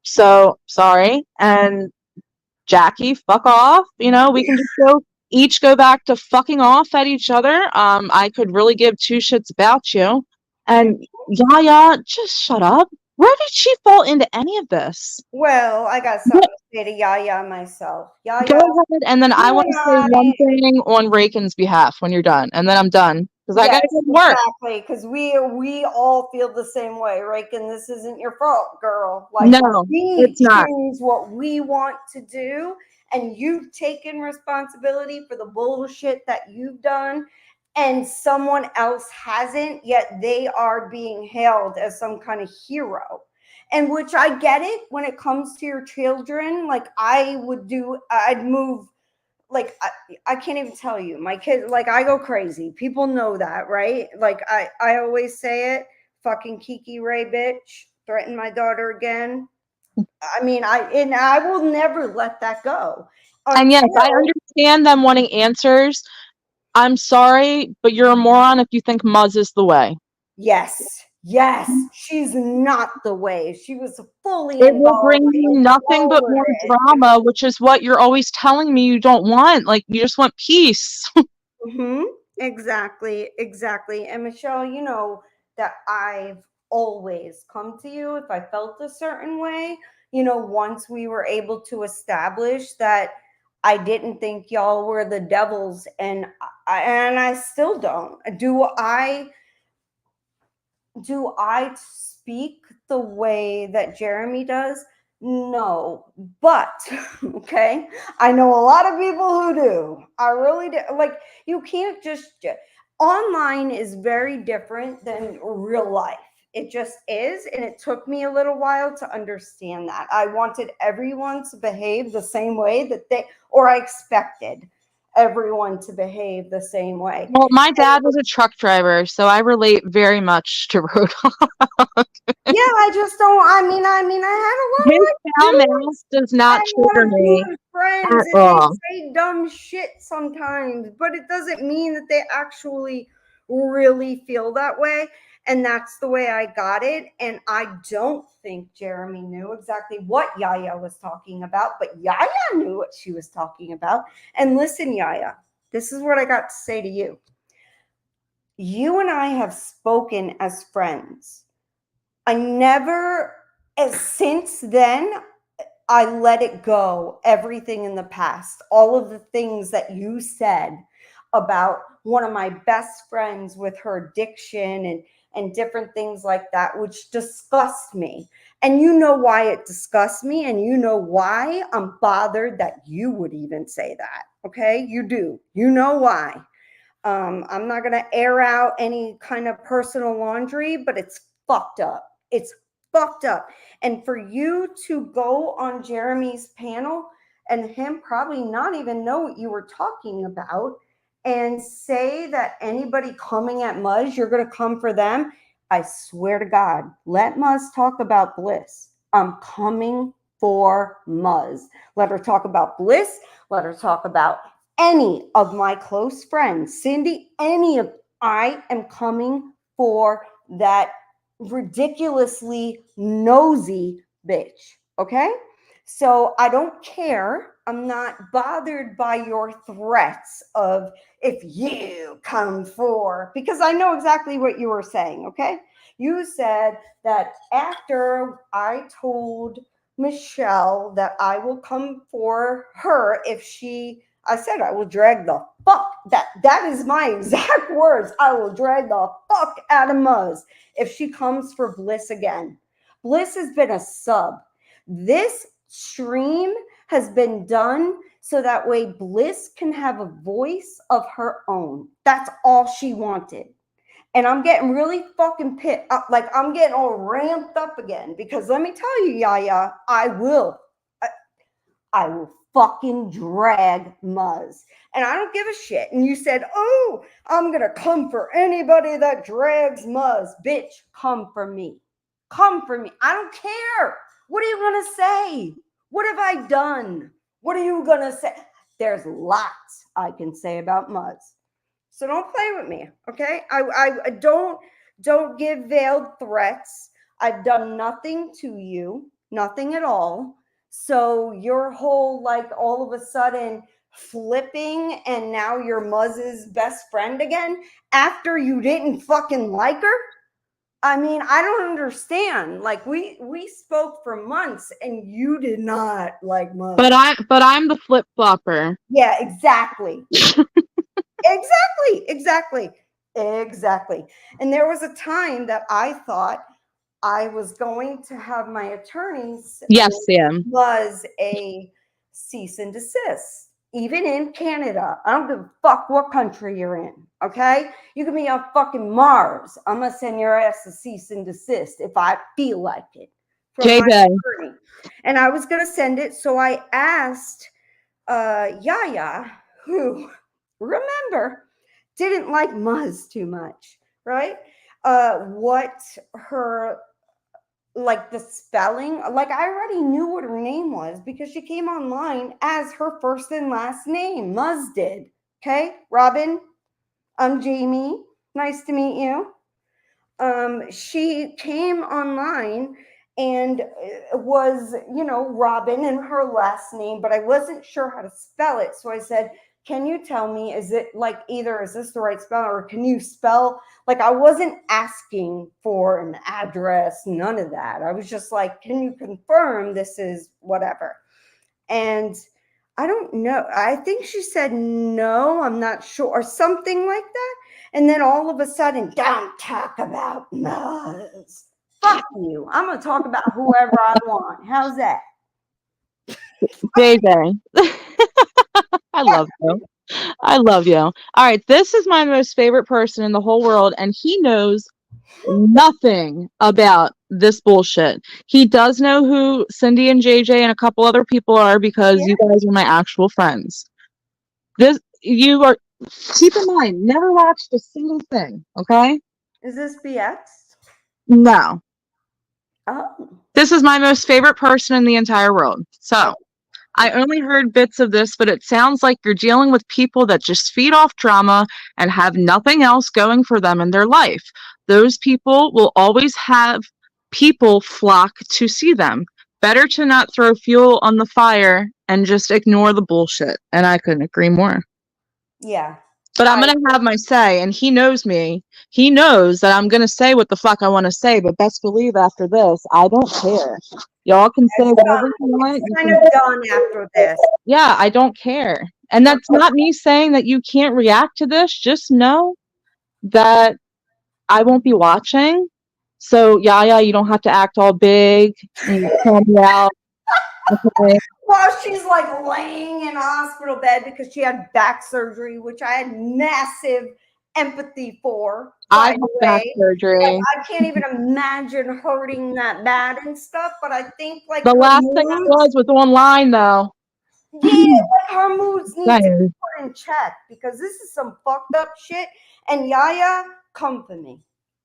So sorry. And Jackie, fuck off. We can just each go back to fucking off at each other. I could really give two shits about you. And Yaya, just shut up. Where did she fall into any of this? Well, I got Go something to say to Yaya myself. go Yaya, ahead, and then I you want and to say I, one thing on Raken's behalf when you're done, and then I'm done because I yes, gotta go to work. exactly, because we all feel the same way, right? And this isn't your fault, girl. Like, No, we it's not. choose what we want to do, and you've taken responsibility for the bullshit that you've done. and someone else hasn't, yet they are being hailed as some kind of hero. And which I get it when it comes to your children. Like I'd move, like I can't even tell you. My kids, like I go crazy. People know that, right? Like I always say it, fucking Kiki Ray bitch, threatened my daughter again. I mean, I will never let that go And yes, I until. understand them wanting answers. I'm sorry, but you're a moron if you think Muzz is the way. Yes, yes, she's not the way. She was fully It will bring involved you in nothing but all of more it. drama, which is what you're always telling me you don't want. Like, you just want peace. Mm-hmm. Exactly, exactly. And Michelle, you know that I've always come to you if I felt a certain way. You know, once we were able to establish that I didn't think y'all were the devils, and I still don't. Do I speak the way that Jeremy does? No, but okay, I know a lot of people who do. I really do. Like, you can't just, online is very different than real life. It just is. And it took me a little while to understand that. I wanted everyone to behave the same way or I expected everyone to behave the same way. Well, my dad was a truck driver, so I relate very much to Rudolph. Yeah, I just don't. I had a lot His of like foul mouth dudes. does I not had a lot trigger of me dude friends, at and they all. say dumb shit sometimes, but it doesn't mean that they actually really feel that way. And that's the way I got it. And I don't think Jeremy knew exactly what Yaya was talking about, but Yaya knew what she was talking about. And listen, Yaya, this is what I got to say to you. You and I have spoken as friends. I never, since then, I let it go, everything in the past, all of the things that you said about one of my best friends with her addiction and different things like that, which disgust me. And you know why it disgusts me, and you know why I'm bothered that you would even say that. Okay, you do. You know why. I'm not going to air out any kind of personal laundry, but it's fucked up. It's fucked up. And for you to go on Jeremy's panel and him probably not even know what you were talking about and say that anybody coming at Muzz, you're going to come for them. I swear to God, let Muzz talk about Bliss. I'm coming for Muzz. Let her talk about Bliss. Let her talk about any of my close friends, Cindy, I am coming for that ridiculously nosy bitch. Okay. So I don't care. I'm not bothered by your threats of if you come for, because I know exactly what you were saying. Okay. You said that after I told Michelle that I will come for her if she, I said I will drag the fuck, that is my exact words. I will drag the fuck out of Muzz if she comes for Bliss again. Bliss has been a sub. This stream has been done so that way Bliss can have a voice of her own. That's all she wanted. And I'm getting really fucking pissed. Like, I'm getting all ramped up again because let me tell you, Yaya, I will fucking drag Muzz. And I don't give a shit. And you said, oh, I'm going to come for anybody that drags Muzz. Bitch, come for me. Come for me. I don't care. What are you going to say? What have I done? What are you going to say? There's lots I can say about Muzz. So don't play with me, okay? I don't give veiled threats. I've done nothing to you, nothing at all. So your whole like all of a sudden flipping and now you're Muzz's best friend again after you didn't fucking like her? I mean, I don't understand. Like we spoke for months and you did not like Muzz. But I'm the flip flopper. Yeah, exactly. Exactly. And there was a time that I thought I was going to have my attorneys Yes, Sam. was a cease and desist. even in Canada. I don't give a fuck what country you're in, okay? You can be on fucking Mars. I'm gonna send your ass a cease and desist if I feel like it from my J-Bay. attorney. And I was gonna send it, so I asked Yaya, who, remember, didn't like Muzz too much, right? What her, like the spelling, like I already knew what her name was because she came online as her first and last name. Muzz did. Okay, Robin, I'm Jamie. Nice to meet you. She came online and was, Robin and her last name, but I wasn't sure how to spell it. So I said, can you tell me, is it like either, is this the right spell, or can you spell? Like, I wasn't asking for an address, none of that. I was just like, can you confirm this is whatever? And I don't know. I think she said no, I'm not sure, or something like that. And then all of a sudden, don't talk about Muzz. Fuck you. I'm going to talk about whoever I want. How's that? J-Bay. I love you. I love you. All right, this is my most favorite person in the whole world, and he knows nothing about this bullshit. He does know who Cindy and JJ and a couple other people are because Yeah. you guys are my actual friends. This you are keep in mind, never watched a single thing, okay? Is this BX? No. Oh. This is my most favorite person in the entire world. So I only heard bits of this, but it sounds like you're dealing with people that just feed off drama and have nothing else going for them in their life. Those people will always have people flock to see them. Better to not throw fuel on the fire and just ignore the bullshit. And I couldn't agree more. Yeah. But I'm going to have my say, and he knows me. He knows that I'm going to say what the fuck I want to say, but best believe after this, I don't care. Y'all can say whatever you want. It's kind of done after this. Yeah, I don't care. And that's not me saying that you can't react to this. Just know that I won't be watching. So, Yaya, you don't have to act all big and call me out. Okay. While she's like laying in a hospital bed because she had back surgery, which I had massive empathy for. I By have the back way, surgery. I can't even imagine hurting that bad and stuff. But I think like The her last thing I was online, though. yeah, like her moods need to be Nice. put in check because this is some fucked up shit. And Yaya, come for me.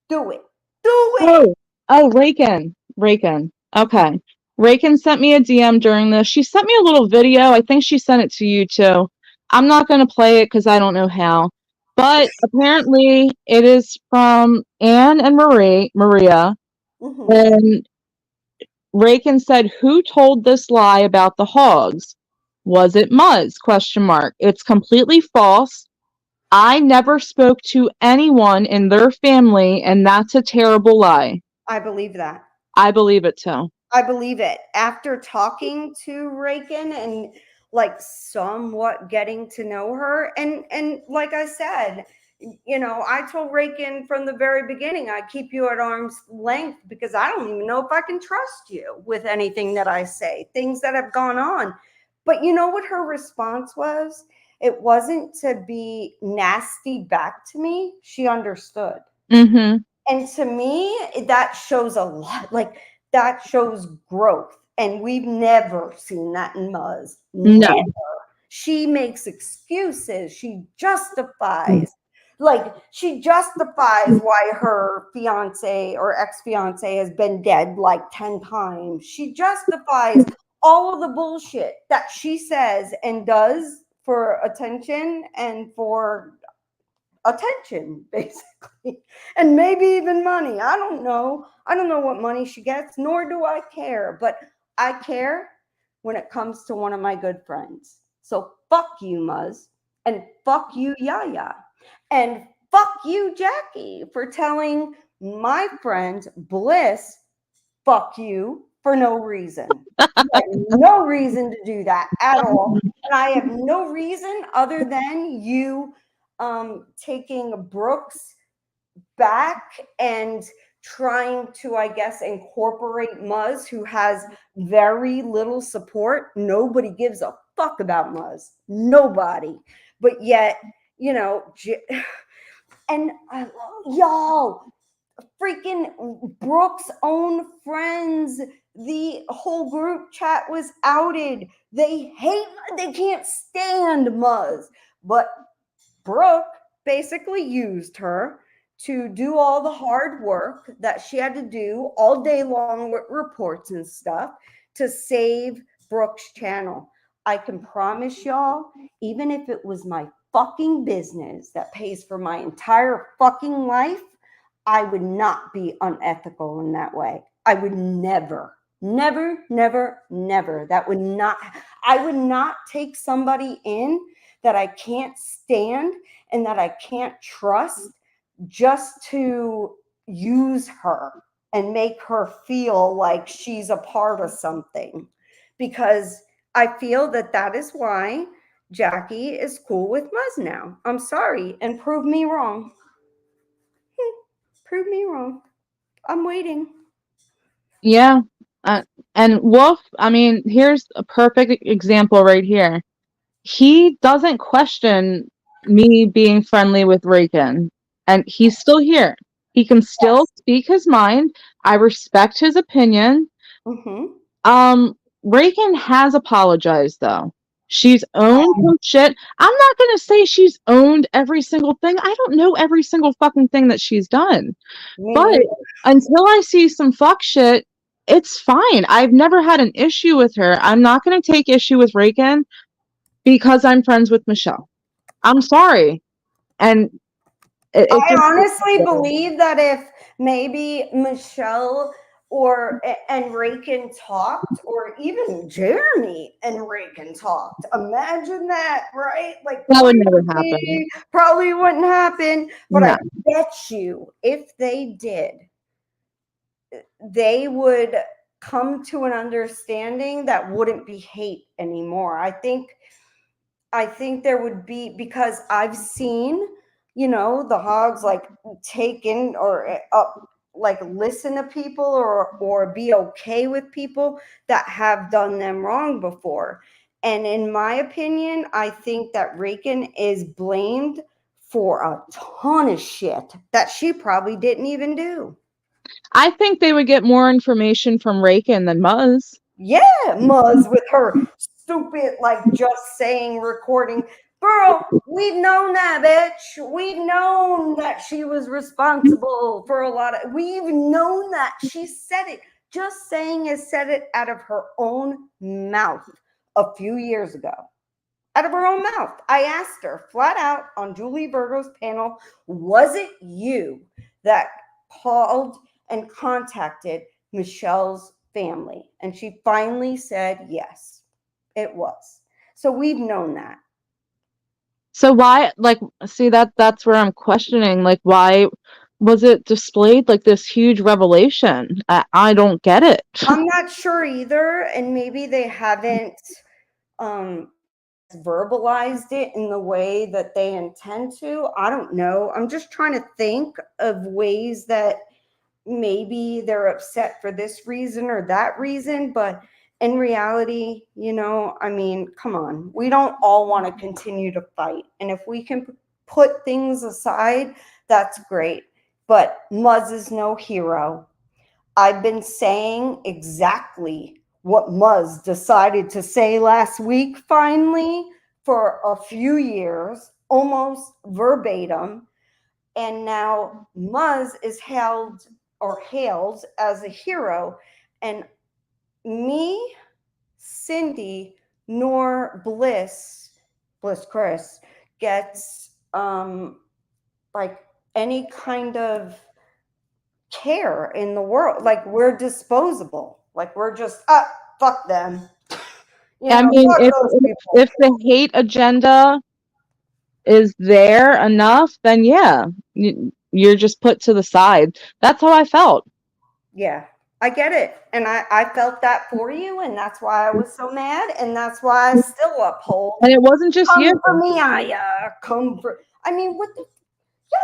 Do it. Do it. Oh, Raken. Okay. Raken sent me a DM during this. She sent me a little video. I think she sent it to you too. I'm not going to play it because I don't know how. But apparently it is from Anne and Maria. Mhm. And Raken said, who told this lie about the hogs? Was it Muzz? Question mark. It's completely false. I never spoke to anyone in their family, and that's a terrible lie. I believe that. I believe it too. I believe it. After talking to Reagan and like somewhat getting to know her, and like I said, I told Reagan from the very beginning, I keep you at arm's length because I don't even know if I can trust you with anything that I say, things that have gone on. But you know what her response was? It wasn't to be nasty back to me. She understood. Mm-hmm. And to me, that shows a lot. Like that shows growth. And we've never seen that in Muzz. No. Never. She makes excuses. She justifies. Like she justifies why her fiance or ex-fiance has been dead like 10 times. She justifies all of the bullshit that she says and does for attention and for attention, basically, and maybe even money. I don't know what money she gets, nor do I care, but I care when it comes to one of my good friends. So fuck you, Muzz, and fuck you, Yaya, and fuck you, Jackie, for telling my friend Bliss fuck you for no reason. You had no reason to do that at all. And I have no reason other than you taking Brooks back and trying to, I guess, incorporate Muzz, who has very little support. Nobody gives a fuck about Muzz. Nobody. But yet, you know, and y'all, freaking Brooke's own friends, the whole group chat was outed. They can't stand Muzz. But Brooke basically used her to do all the hard work that she had to do all day long with reports and stuff to save Brooke's channel. I can promise y'all, even if it was my fucking business that pays for my entire fucking life, I would not be unethical in that way. I would never, never, never, never. I would not take somebody in that I can't stand and that I can't trust just to use her and make her feel like she's a part of something. Because I feel that is why Jackie is cool with Muzz now. I'm sorry, and prove me wrong. Prove me wrong. I'm waiting. Yeah. And Wolf, I mean, here's a perfect example right here. He doesn't question me being friendly with Reagan, and he's still here. He can still speak his mind. I respect his opinion. Reagan has apologized, though. She's owned some shit. I'm not going to say she's owned every single thing. I don't know every single fucking thing that she's done. But until I see some fuck shit, it's fine. I've never had an issue with her. I'm not going to take issue with Reagan because I'm friends with Michelle. I'm sorry. And I honestly believe that if maybe Michelle and Reagan talked, or even Jeremy and Reagan talked, imagine that, right? Like that would never happen. Probably wouldn't happen. But No. I bet you if they did, they would come to an understanding that wouldn't be hate anymore. I think there would be, because I've seen, you know, the hogs like take in or like listen to people or be okay with people that have done them wrong before. And in my opinion, I think that Reagan is blamed for a ton of shit that she probably didn't even do. I think they would get more information from Reagan than Muzz. Yeah, Muzz with her stupid, like, just saying recording. Girl, we've known that, bitch. We've known that she was responsible for a lot of, we've known that. She said it. Just saying is said it out of her own mouth a few years ago. Out of her own mouth. I asked her flat out on Julie Virgo's panel, was it you that called and contacted Michelle's family? And she finally said yes, it was. So we've known that. So why, like, see, that's where I'm questioning, like, why was it displayed like this huge revelation? I don't get it. I'm not sure either, and maybe they haven't verbalized it in the way that they intend to. I don't know. I'm just trying to think of ways that maybe they're upset for this reason or that reason, but in reality, you know, I mean, come on. We don't all want to continue to fight. And if we can put things aside, that's great. But Muzz is no hero. I've been saying exactly what Muzz decided to say last week, finally, for a few years, almost verbatim. And now Muzz is hailed as a hero. And me, Cindy, nor Bliss Chris gets like any kind of care in the world. Like, we're disposable. Like, we're just fuck them. You know, I mean, fuck those people. if the hate agenda is there enough, then yeah, you're just put to the side. That's how I felt. Yeah, I get it. And I felt that for you, and that's why I was so mad, and that's why I still uphold. And it wasn't just Come you. for me, I come for. I mean, what the? Yeah,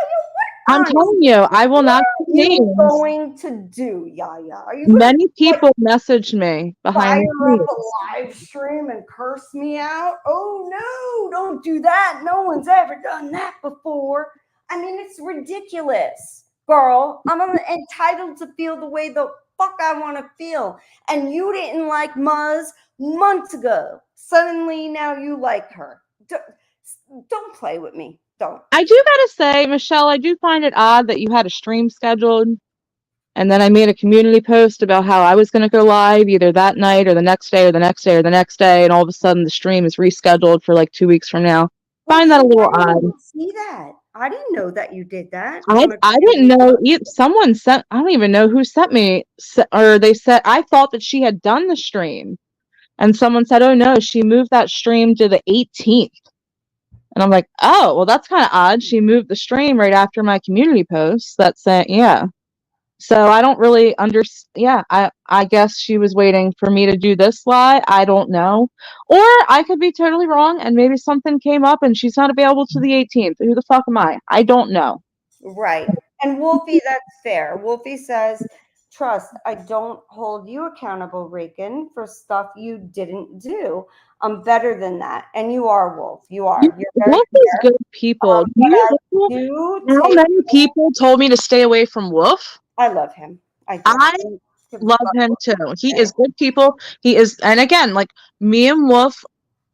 I'm telling you, I will not What are say you names. going to do, Yaya? Are you going Many to people messaged me behind the fire up scenes. a live stream and curse me out? Oh no, don't do that. No one's ever done that before. I mean, it's ridiculous. Girl, I'm entitled to feel the way the fuck I want to feel. And you didn't like Muzz months ago. Suddenly now you like her. Don't play with me. Don't. I do gotta say, Michelle, I do find it odd that you had a stream scheduled, and then I made a community post about how I was going to go live either that night or the next day or the next day or the next day, and all of a sudden the stream is rescheduled for like 2 weeks from now. Oh, Find that a shit, little I didn't odd. even see that. I didn't know that you did that I on a I didn't community know. post. Someone sent. I don't even know who sent me, or they said I thought that she had done the stream, and someone said, "Oh no, she moved that stream to the 18th." And I'm like, "Oh, well, that's kind of odd. She moved the stream right after my community post." That said, yeah. So I don't really understand. Yeah, I guess she was waiting for me to do this live. I don't know, or I could be totally wrong, and maybe something came up and she's not available to the 18th. Who the fuck am I? I don't know. Right. And Wolfie, that's fair. Wolfie says, trust, I don't hold you accountable, Reagan, for stuff you didn't do. I'm better than that. And you are, Wolf. You are. You're very Wolf is fair. good people. Do But you I know do how take, many people told me to stay away from Wolf? I love him. I do. I I don't give a love fuck him what too. people He say. is good people. He is, and again, like me and Wolf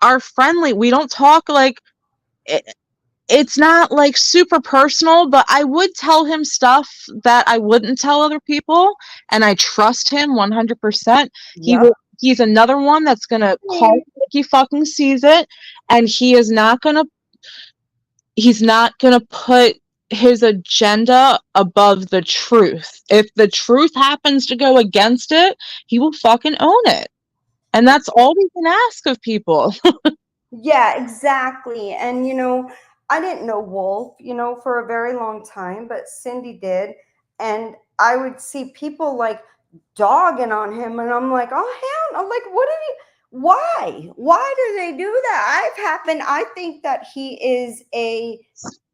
are friendly. We don't talk like it's not like super personal, but I would tell him stuff that I wouldn't tell other people, and I trust him 100%. He Yep. will. He's another one that's gonna call it like he fucking sees it, and he is not gonna. He's not gonna put his agenda above the truth. If the truth happens to go against it, he will fucking own it, and that's all we can ask of people. Yeah, exactly. And I didn't know Wolf, for a very long time, but Cindy did. And I would see people like dogging on him, and I'm like, oh hell, I'm like, what did he? Why do they do that? I think that he is a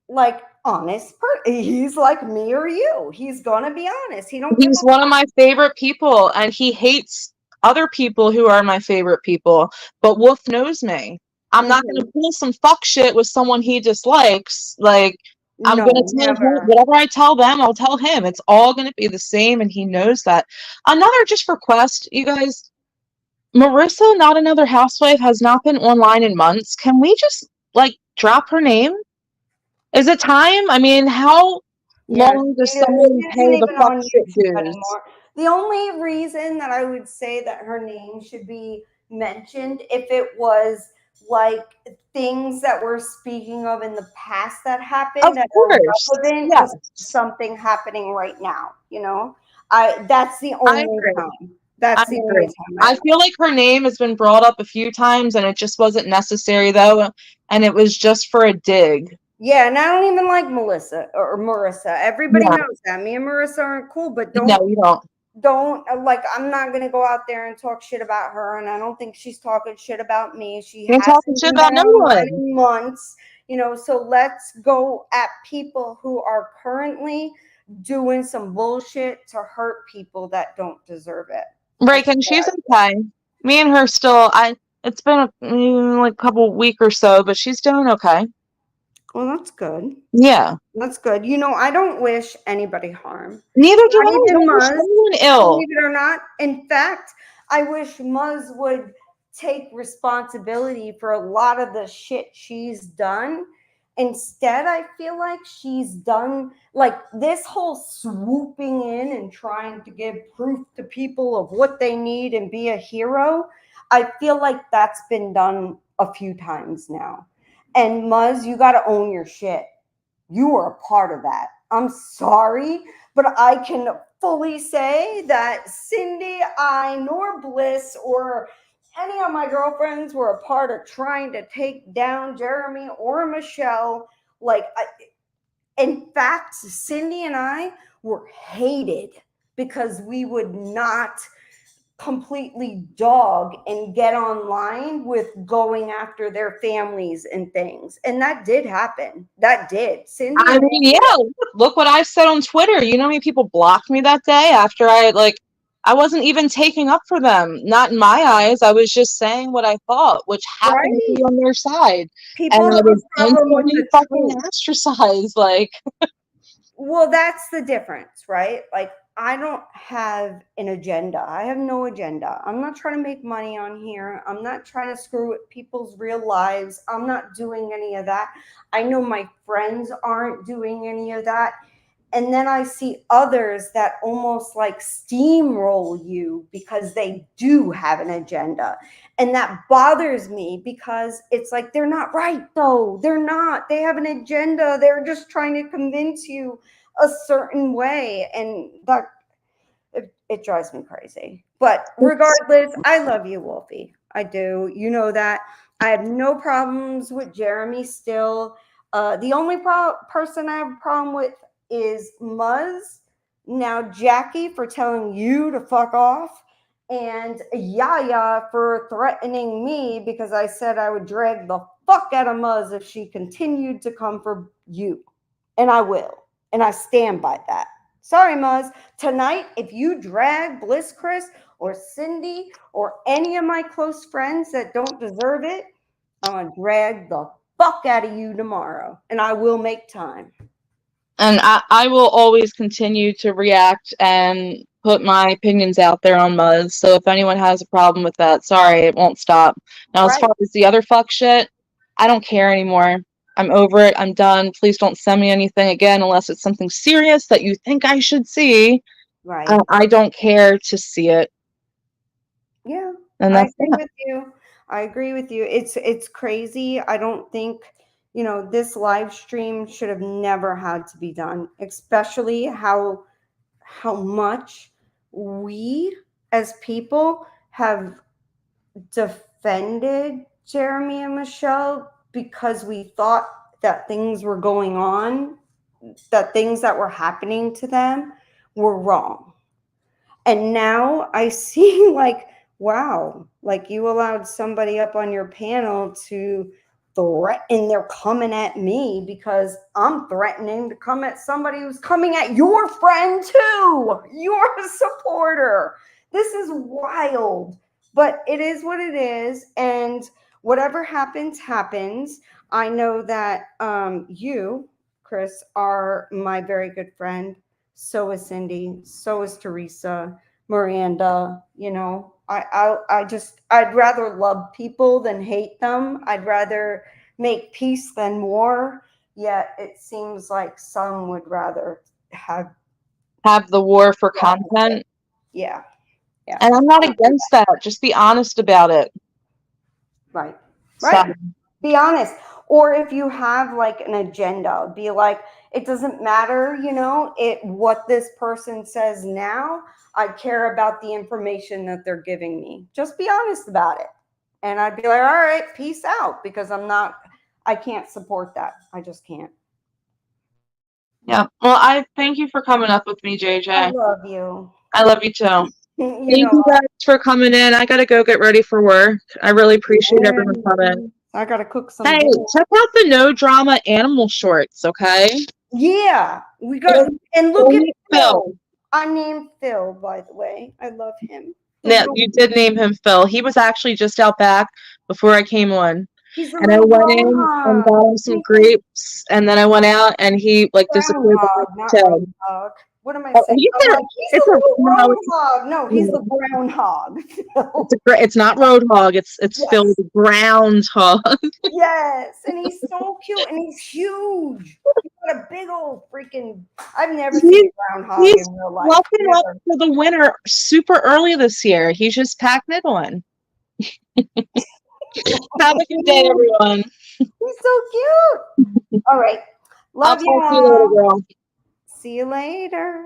like honest person. He's like me or you. He's gonna be honest. He don't give He's one of my favorite people, and he hates other people who are my favorite people. But Wolf knows me. I'm not going a to pull some fuck shit with someone he dislikes. Like, I'm going no, to tell him never. whatever I tell them, I'll tell him. It's all going to be the same, and he knows that. Another just request, you guys. Marissa, not another housewife, has not been online in months. Can we just like drop her name? Is it time? I mean, how Yeah, long does she someone pay isn't the even fuck on shit YouTube dues? anymore. The only reason that I would say that her name should be mentioned if it was like things that we're speaking of in the past that Of happened that are course, relevant to yes. something happening right now. I that's the I only agree. time. I That's the only agree. time I I feel like her name has been brought up a few times and it just wasn't necessary though, and it was just for a dig. yeah, and I don't even like Melissa or Marissa. Everybody No, knows that. Me and Marissa aren't cool, but no, you don't. don't like I'm not gonna go out there and talk shit about her, and I don't think she's talking shit about me. She You ain't talking hasn't shit been about no online one. in months, so let's go at people who are currently doing some bullshit to hurt people that don't deserve it. Right, That's and what she's I okay. Me and her still, it's been like a couple week or so, but she's doing okay. Well, that's good. Yeah. That's good. I don't wish anybody harm. Neither do Not I. even Don't wish Muzz, anyone ill. believe it or not. In fact, I wish Muzz would take responsibility for a lot of the shit she's done. Instead, I feel like she's done like this whole swooping in and trying to give proof to people of what they need and be a hero. I feel like that's been done a few times now. And Muzz, you got to own your shit. You were a part of that. I'm sorry, but I can fully say that Cindy, nor Bliss, or any of my girlfriends were a part of trying to take down Jeremy or Michelle. In fact, Cindy and I were hated because we would not completely dog and get online with going after their families and things. And that did happen. That did. Cindy I and mean, yeah, look what I said on Twitter. You know how many people blocked me that day after I wasn't even taking up for them. Not in my eyes. I was just saying what I thought, which happened to right? be on their side. And People I have was a problem with instantly the fucking truth. ostracized. Like, Well, that's the difference, right? Like, I don't have an agenda. I have no agenda. I'm not trying to make money on here. I'm not trying to screw with people's real lives. I'm not doing any of that. I know my friends aren't doing any of that. And then I see others that almost like steamroll you because they do have an agenda. And that bothers me because it's like, they're not right though. They're not. They have an agenda. They're just trying to convince you a certain way. And that it drives me crazy. But it's, regardless, I love you, Wolfie. I do. You know that. I have no problems with Jeremy still. The only person I have a problem with is Muzz. Now, Jackie for telling you to fuck off, and Yaya for threatening me because I said I would drag the fuck out of Muzz if she continued to come for you. And I will. And I stand by that. Sorry, Muzz. Tonight, if you drag Bliss Chris or Cindy or any of my close friends that don't deserve it, I'm going to drag the fuck out of you tomorrow. And I will make time. and I will always continue to react and put my opinions out there on Muzz. So if anyone has a problem with that, sorry, it won't stop. Now, as Right. far as the other fuck shit, I don't care anymore. I'm over it. I'm done. Please don't send me anything again unless it's something serious that you think I should see. Right. I don't care to see it. Yeah. And I that's agree that. with you. I agree with you. It's crazy. I don't think, this live stream should have never had to be done, especially how much we as people have defended Jeremy and Michelle because we thought that things were going on, that things that were happening to them were wrong. And now I see, like, wow, like you allowed somebody up on your panel to threaten they're coming at me because I'm threatening to come at somebody who's coming at your friend too. You're a supporter. This is wild, but it is what it is. And whatever happens, happens. I know that you, Chris, are my very good friend. So is Cindy. So is Teresa, Miranda. I'd rather love people than hate them. I'd rather make peace than war. Yet it seems like some would rather have Have the war for the opposite. content. Yeah, yeah. And I'm I not don't do against that. Just be honest about it. that. Right, So, right. Be honest. Or if you have like an agenda, be like, it doesn't matter, what this person says now. I care about the information that they're giving me. Just be honest about it. And I'd be like, all right, peace out, because I can't support that. I just can't. yeah. Well, I thank you for coming up with me, I JJ. love you. I love you too. You Thank know, you guys for coming in. I gotta go get ready for work. I really appreciate everyone coming. I got to cook some Hey, dinner. check out the No Drama Animal Shorts, okay? Yeah, we got, It'll and look at only Phil. Phil. I named Phil, by the way. I love him. The Yeah, little, you did name him Phil. He was actually just out back before I came on. he's a And I little went in and groundhog. got him some He's a grapes, and then I went out and he like disappeared behind groundhog, the not shed. roadhog. What am I Oh, saying? you I'm said like, he's it's a a little no, roadhog. No, he's the groundhog. it's not Roadhog. It's Phil Yes, the Groundhog. yes, and he's so cute, and he's huge. He's got a big old freaking. I've never seen He's a groundhog he's in real life. walking up Never. for the winter super early this year. He's just packed it on. Have a good day, everyone. He's so cute. All right. I'll Love talk to you later, y'all. girl. See you later.